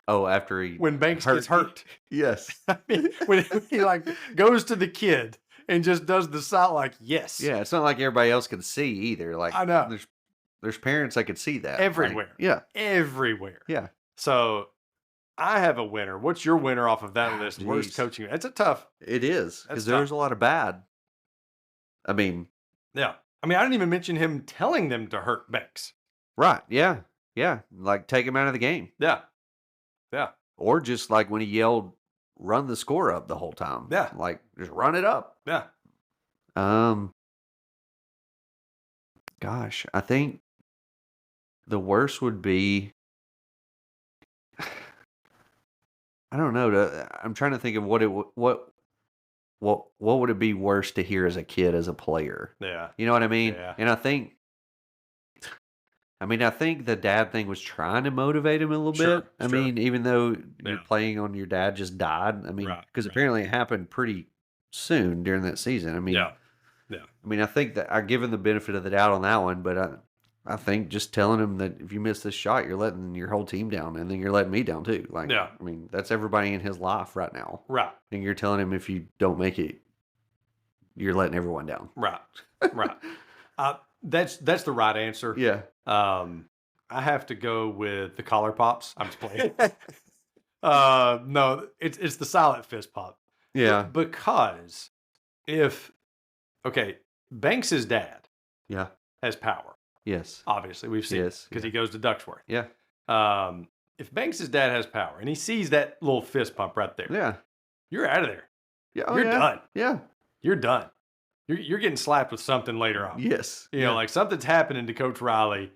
Oh, after when Banks gets hurt. Yes. I mean, when he like goes to the kid and just does the silent like yes. Yeah, it's not like everybody else can see either. Like I know there's parents that could see that everywhere. Like, yeah, everywhere. Yeah. So I have a winner. What's your winner off of that list? Geez. Worst coaching. It's a tough. It is because there's a lot of bad. I mean, yeah. I mean, I didn't even mention him telling them to hurt Banks. Right. Yeah. Yeah. Like take him out of the game. Yeah. Yeah. Or just like when he yelled, run the score up the whole time. Yeah. Like just run it up. Yeah. Gosh, I think the worst would be, I don't know. I'm trying to think of what would it be worse to hear as a kid, as a player? Yeah. You know what I mean? Yeah. And I think the dad thing was trying to motivate him a little bit. I mean, even though you're playing on your dad just died. I mean, because apparently it happened pretty soon during that season. I mean, yeah. I mean, I think that I give him the benefit of the doubt on that one, but I think just telling him that if you miss this shot, you're letting your whole team down, and then you're letting me down too. Like, I mean, that's everybody in his life right now. Right. And you're telling him if you don't make it, you're letting everyone down. Right. Right. That's the right answer. Yeah. I have to go with the collar pops. I'm just playing. No, it's the silent fist pop. Yeah. Because Banks's dad has power. Yes. Obviously, we've seen it because he goes to Ducksworth. Yeah. If Banks's dad has power and he sees that little fist pump right there, you're out of there. Yeah. You're done. Yeah. You're done. You're getting slapped with something later on. Yes. You know, like something's happening to Coach Riley.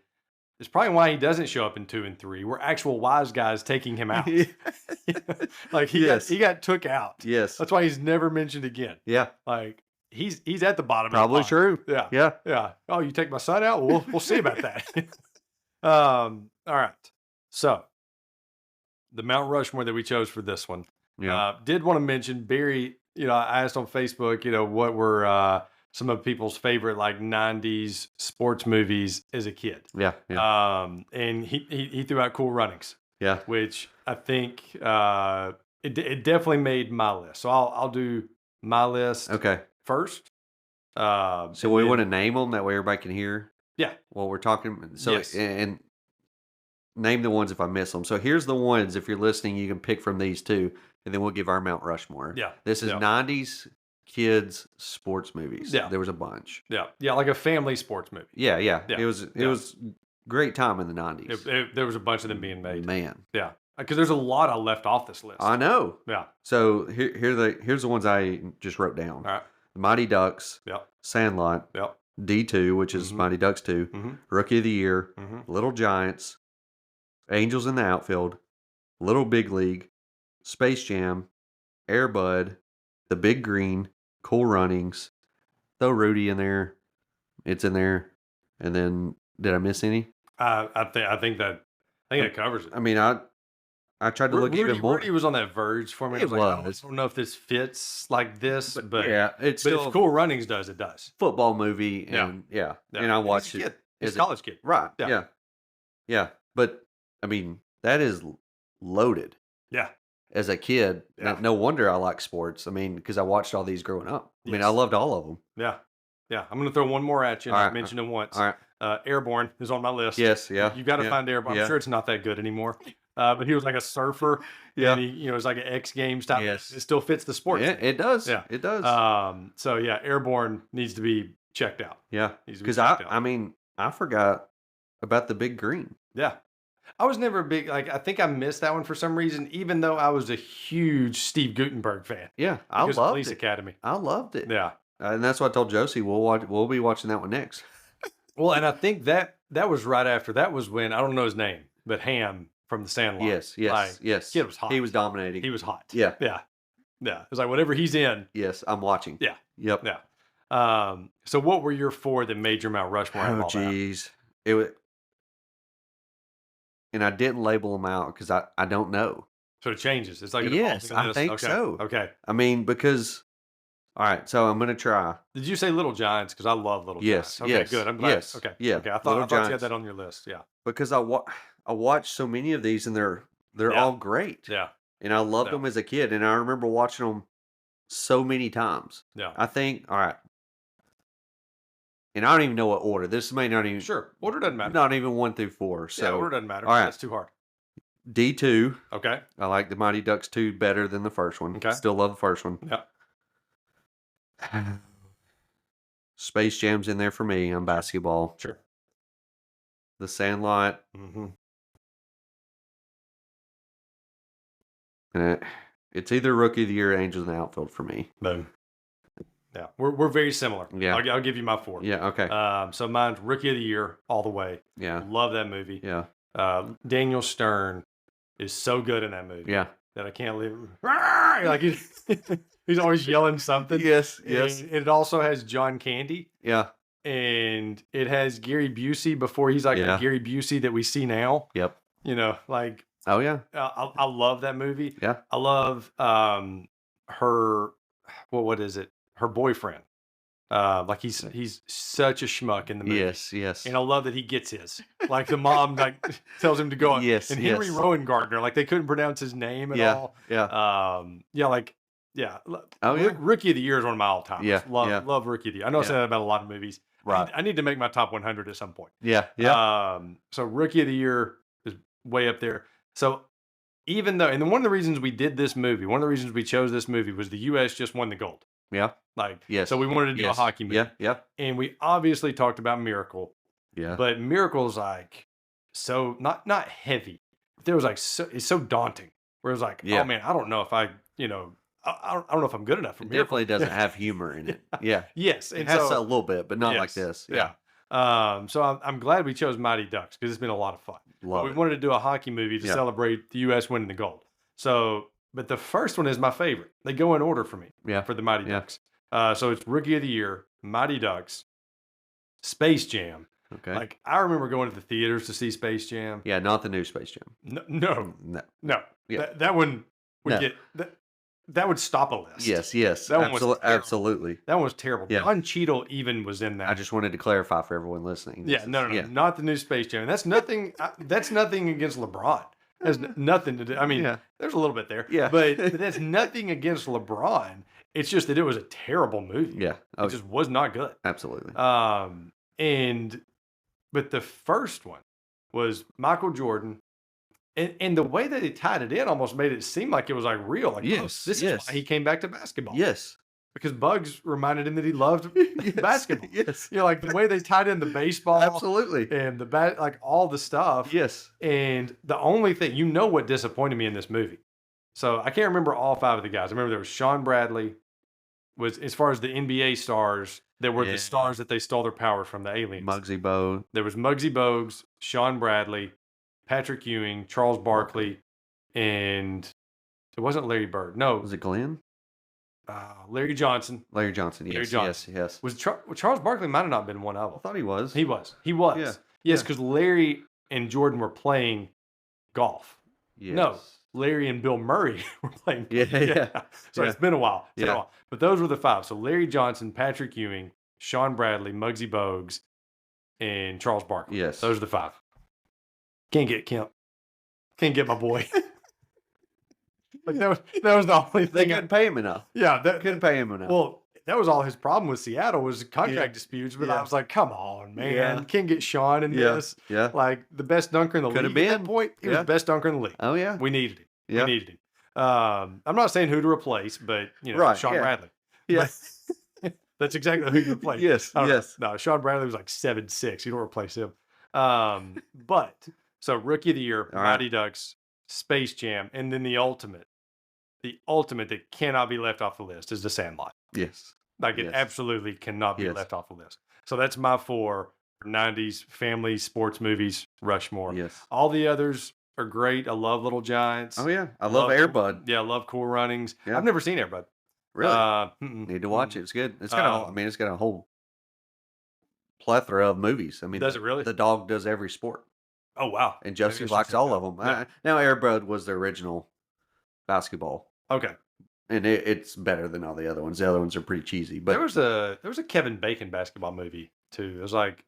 It's probably why he doesn't show up in 2 and 3. We're actual wise guys taking him out. Like he got took out. Yes. That's why he's never mentioned again. Yeah. Like he's at the bottom. Probably of the pond. true. Yeah. Yeah. Yeah. Oh, you take my son out? We'll see about that. All right. So the Mount Rushmore that we chose for this one. Yeah. Did want to mention Barry. You know, I asked on Facebook, you know, what were some of people's favorite like 90s sports movies as a kid. Yeah. Yeah. And he threw out Cool Runnings. Yeah. Which I think it definitely made my list. So I'll do my list first. So we want to name them that way everybody can hear. Yeah. What we're talking. So and name the ones if I miss them. So here's the ones. If you're listening, you can pick from these two, and then we'll give our Mount Rushmore. Yeah. This is 90s kids sports movies. Yeah. There was a bunch. Yeah. Yeah. Like a family sports movie. Yeah. Yeah. It was great time in the 90s. There was a bunch of them being made. Man. Yeah. Because there's a lot I left off this list. I know. Yeah. So here's the ones I just wrote down. All right. The Mighty Ducks. Yep. Sandlot. Yep. D2, which is Mighty Ducks 2. Mm-hmm. Rookie of the Year. Mm-hmm. Little Giants. Angels in the Outfield. Little Big League. Space Jam. Air Bud. The Big Green. Cool Runnings. Throw Rudy in there. It's in there. And then, did I miss any? I think it covers it. I mean, I tried to look even more. Rudy was on that verge for me. It was. I don't know if this fits like this, but yeah, it's but still if Cool Runnings does, it does. Football movie, and and I watched it. It's a college kid, right? Yeah. But I mean, that is loaded. Yeah. As a kid, no wonder I like sports. I mean, because I watched all these growing up. I mean, I loved all of them. Yeah. Yeah. I'm going to throw one more at you. And I've mentioned it once. All right. Airborne is on my list. Yes. Yeah. You got to find Airborne. I'm sure it's not that good anymore. But he was like a surfer. Yeah. And he, was like an X Games type. Yes. It still fits the sport. Yeah, it does. Yeah. It does. So yeah, Airborne needs to be checked out. Yeah. Because I mean, I forgot about the Big Green. Yeah. I was never a big, I think I missed that one for some reason, even though I was a huge Steve Guttenberg fan. Yeah. I loved Police it. Academy. I loved it. Yeah. And that's what I told Josie. We'll be watching that one next. Well, and I think that was right after. That was when, I don't know his name, but Ham from the Sandlot. Yes, yes, like, yes. Kid was hot. He was dominating. He was hot. Yeah. Yeah. Yeah. It was like whatever he's in. Yes, I'm watching. Yeah. Yep. Yeah. So what were your 4 that made your Mount Rushmore? Oh, geez. It was, and I didn't label them out because I don't know. So it changes. It's like yes, I think okay. so. Okay. I mean, because all right, so I'm gonna try. Did you say Little Giants? Because I love Little Giants. Okay, yes, good. I'm glad. Yes, okay. yeah. Okay. I thought you had that on your list. Yeah. Because I watched so many of these, and they're all great. Yeah. And I loved them as a kid, and I remember watching them so many times. Yeah. I think all right. And I don't even know what order. This may not even Order doesn't matter. Not even 1 through 4. So order doesn't matter. All right. That's too hard. D2. Okay. I like the Mighty Ducks 2 better than the first one. Okay. Still love the first one. Yeah. Space Jam's in there for me on basketball. Sure. The Sandlot. Mm-hmm. It's either Rookie of the Year or Angels in the Outfield for me. Boom. Yeah. We're very similar. Yeah. I'll give you my 4. Yeah, okay. So mine's Rookie of the Year all the way. Yeah. Love that movie. Yeah. Daniel Stern is so good in that movie. Yeah. That I can't leave. Like he's always yelling something. Yes. And it also has John Candy. Yeah. And it has Gary Busey before he's like the Gary Busey that we see now. Yep. You know, like. Oh yeah. I love that movie. Yeah. I love her. What is it? Her boyfriend. Like he's such a schmuck in the movie. Yes. And I love that he gets his. Like the mom like tells him to go. Yes. And Henry Rowan Gardner, like they couldn't pronounce his name at all. Yeah. Oh yeah. Rookie of the Year is one of my all time. Yeah. Love Rookie of the Year. I know I say that about a lot of movies. Right. I need to make my top 100 at some point. Yeah. So Rookie of the Year is way up there. So even though, and one of the reasons we did this movie, one of the reasons we chose this movie was the U.S. just won the gold. Yeah. Like, yes. So we wanted to do a hockey movie. Yeah. And we obviously talked about Miracle. Yeah. But Miracle's like, so not heavy. There was like, it's so daunting. Where it was like, oh man, I don't know if I don't know if I'm good enough for Miracle. Definitely doesn't have humor in it. Yeah. Yes. It has a little bit, but not like this. Yeah. So I'm glad we chose Mighty Ducks because it's been a lot of fun. We wanted to do a hockey movie to celebrate the U.S. winning the gold. So, but the first one is my favorite. They go in order for me. Yeah. For the Mighty Ducks. So it's Rookie of the Year, Mighty Ducks, Space Jam. Okay. Like I remember going to the theaters to see Space Jam. Yeah, not the new Space Jam. No. Yeah. That one would get that would stop a list. Yes. That one was absolutely. That one was terrible. Yeah. Don Cheadle even was in that. I just wanted to clarify for everyone listening. No, not the new Space Jam. That's nothing. That's nothing against LeBron. Has nothing to do. I mean, there's a little bit there. Yeah. But that's nothing against LeBron. It's just that it was a terrible movie. Yeah. It just was not good. Absolutely. But the first one was Michael Jordan. And the way that they tied it in almost made it seem like it was like real. Like, this is why he came back to basketball. Yes. Because Bugs reminded him that he loved basketball. Yes. You know, like the way they tied in the baseball. Absolutely. And the like all the stuff. Yes. And the only thing, what disappointed me in this movie. So I can't remember all 5 of the guys. I remember there was Sean Bradley, was as far as the NBA stars that were the stars that they stole their powers from, the aliens. Muggsy Bogues. There was Muggsy Bogues, Sean Bradley, Patrick Ewing, Charles Barkley, and it wasn't Larry Bird. No. Was it Glenn? Larry Johnson. Larry Johnson, yes. Yes. Was Charles Barkley might have not been one of them. I thought he was. He was. Yeah. Yes, because Larry and Jordan were playing golf. Yes. No, Larry and Bill Murray were playing. Yeah. So it's been a while. But those were the 5. So Larry Johnson, Patrick Ewing, Sean Bradley, Muggsy Bogues, and Charles Barkley. Yes. Those are the 5. Can't get Kemp. Can't get my boy. Like that was the only thing. They couldn't pay him enough. Yeah, couldn't pay him enough. Well, that was all his problem with Seattle was contract disputes. But I was like, come on, man, can't get Sean in this. Yeah, like the best dunker in the league. At that point, he was the best dunker in the league. Oh yeah, we needed him. Yeah. We needed him. I'm not saying who to replace, but Sean Bradley. Yes, that's exactly who you replace. Yes. No, Sean Bradley was like 7'6". You don't replace him. But so Rookie of the Year, Mighty Ducks, Space Jam, and then the ultimate that cannot be left off the list is The Sandlot. Yes. Like it absolutely cannot be left off the list. So that's my 4 90s family sports movies, Rushmore. Yes. All the others are great. I love Little Giants. Oh yeah, I love Air Bud. Yeah, I love Cool Runnings. Yeah. I've never seen Air Bud. Really? Need to watch it. It's good. It's got it's got a whole plethora of movies. I mean, does it really? The dog does every sport. Oh wow! And Josie likes all of them. Yeah. Now Air Bud was the original basketball. Okay. And it's better than all the other ones. The other ones are pretty cheesy. But there was a Kevin Bacon basketball movie too. It was like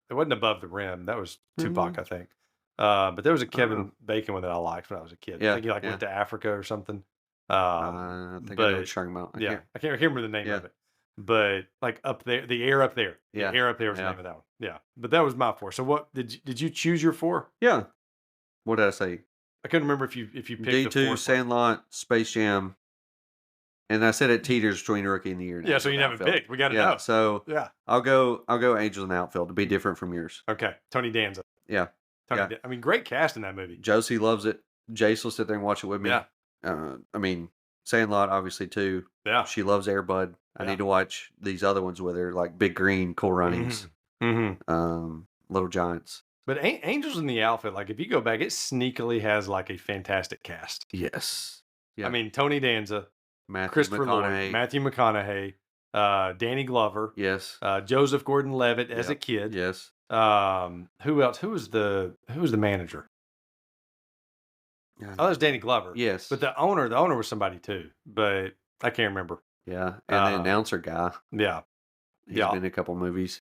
it wasn't Above the Rim. That was Tupac, I think. But there was a Kevin Bacon one that I liked when I was a kid. Yeah, I think he went to Africa or something. I think I know what you're talking about. I can't remember the name of it. But like up there, the air up there. Yeah. The air up there was the name of that one. Yeah. But that was my 4. So what did you choose your 4? Yeah. What did I say? I couldn't remember if you picked D2, the 4th Sandlot, Space Jam. And I said it teeters between Rookie of the Year. Yeah, so you haven't picked. We got to know. So I'll go Angels in the Outfield to be different from yours. Okay. Tony Danza. Yeah. I mean, great cast in that movie. Josie loves it. Jace will sit there and watch it with me. Yeah. I mean, Sandlot obviously too. Yeah. She loves Air Bud. I need to watch these other ones with her, like Big Green, Cool Runnings, Little Giants. But Angels in the Outfield, like if you go back, it sneakily has like a fantastic cast. Yes. Yeah. I mean, Tony Danza, Christopher Lloyd, Matthew McConaughey, Danny Glover. Yes. Joseph Gordon-Levitt as a kid. Yes. Who else? Who was the manager? Oh, that's Danny Glover. Yes. But the owner was somebody too, but I can't remember. Yeah. And the announcer guy. Yeah. He's been in a couple movies.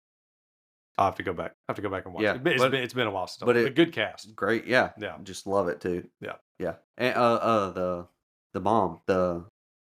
I'll have to go back. And watch it. It's been a while since. But a good cast. Great. Yeah. Yeah. Just love it too. Yeah. Yeah. And the mom, the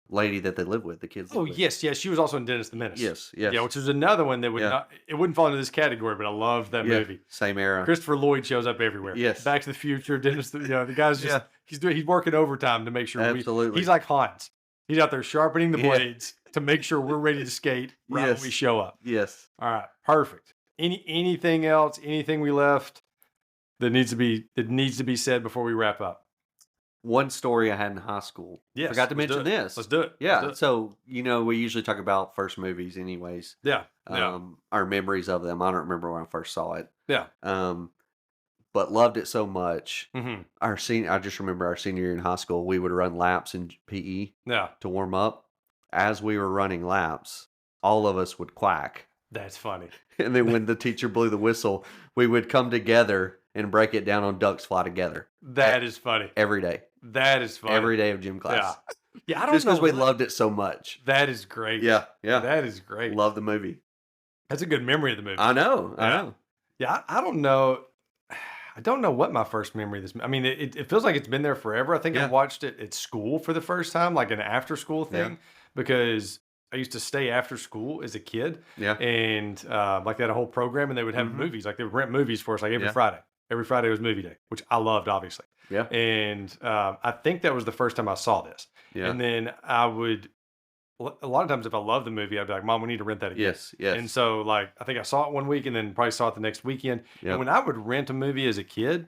lady that they live with, the kids. Oh, yes. Yeah. She was also in Dennis the Menace. Yes. Yeah. Which was another one that wouldn't fall into this category, but I loved that movie. Same era. Christopher Lloyd shows up everywhere. Yes. Back to the Future, Dennis, the guy's just, he's working overtime to make sure Absolutely. He's like Hans. He's out there sharpening the blades to make sure we're ready to skate when we show up. Yes. All right. Perfect. Anything else? Anything we left that needs to be said before we wrap up? One story I had in high school. Yes. Forgot to mention this. Let's do it. Yeah. So, we usually talk about first movies anyways. Yeah. Our memories of them. I don't remember when I first saw it. Yeah. But loved it so much. Mm-hmm. I just remember our senior year in high school, we would run laps in PE to warm up. As we were running laps, all of us would quack. That's funny. And then when the teacher blew the whistle, we would come together and break it down on Ducks Fly Together. That is funny. Every day. That is funny. Every day of gym class. Yeah. I don't know. Just because we loved it so much. That is great. Yeah. Yeah. That is great. Love the movie. That's a good memory of the movie. I know. Yeah. I don't know. I don't know what my first memory of this. I mean, it feels like it's been there forever. I think I watched it at school for the first time, like an after school thing, because I used to stay after school as a kid. Yeah. And like they had a whole program and they would have movies. Like they would rent movies for us like every Friday. Every Friday was movie day, which I loved, obviously. Yeah. And I think that was the first time I saw this. Yeah. And then I would, a lot of times if I loved the movie, I'd be like, Mom, we need to rent that again. Yes, yes. And so like, I think I saw it one week and then probably saw it the next weekend. Yep. And when I would rent a movie as a kid,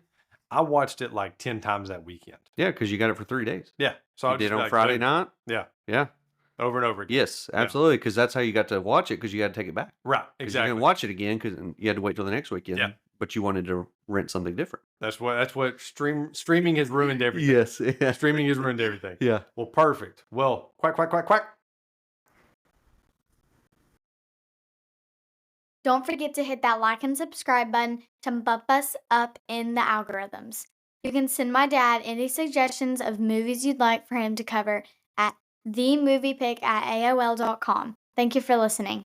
I watched it like 10 times that weekend. Yeah, because you got it for 3 days. Yeah. So I did on Friday night? Yeah. Yeah. Over and over again. Yes, absolutely. Because that's how you got to watch it, because you got to take it back. Right, exactly. You can watch it again because you had to wait till the next weekend. Yeah. But you wanted to rent something different. That's what streaming has ruined everything. Yes. Yeah. Streaming has ruined everything. Yeah. Well, perfect. Well, quack, quack, quack, quack. Don't forget to hit that like and subscribe button to bump us up in the algorithms. You can send my dad any suggestions of movies you'd like for him to cover at themoviepick@aol.com. Thank you for listening.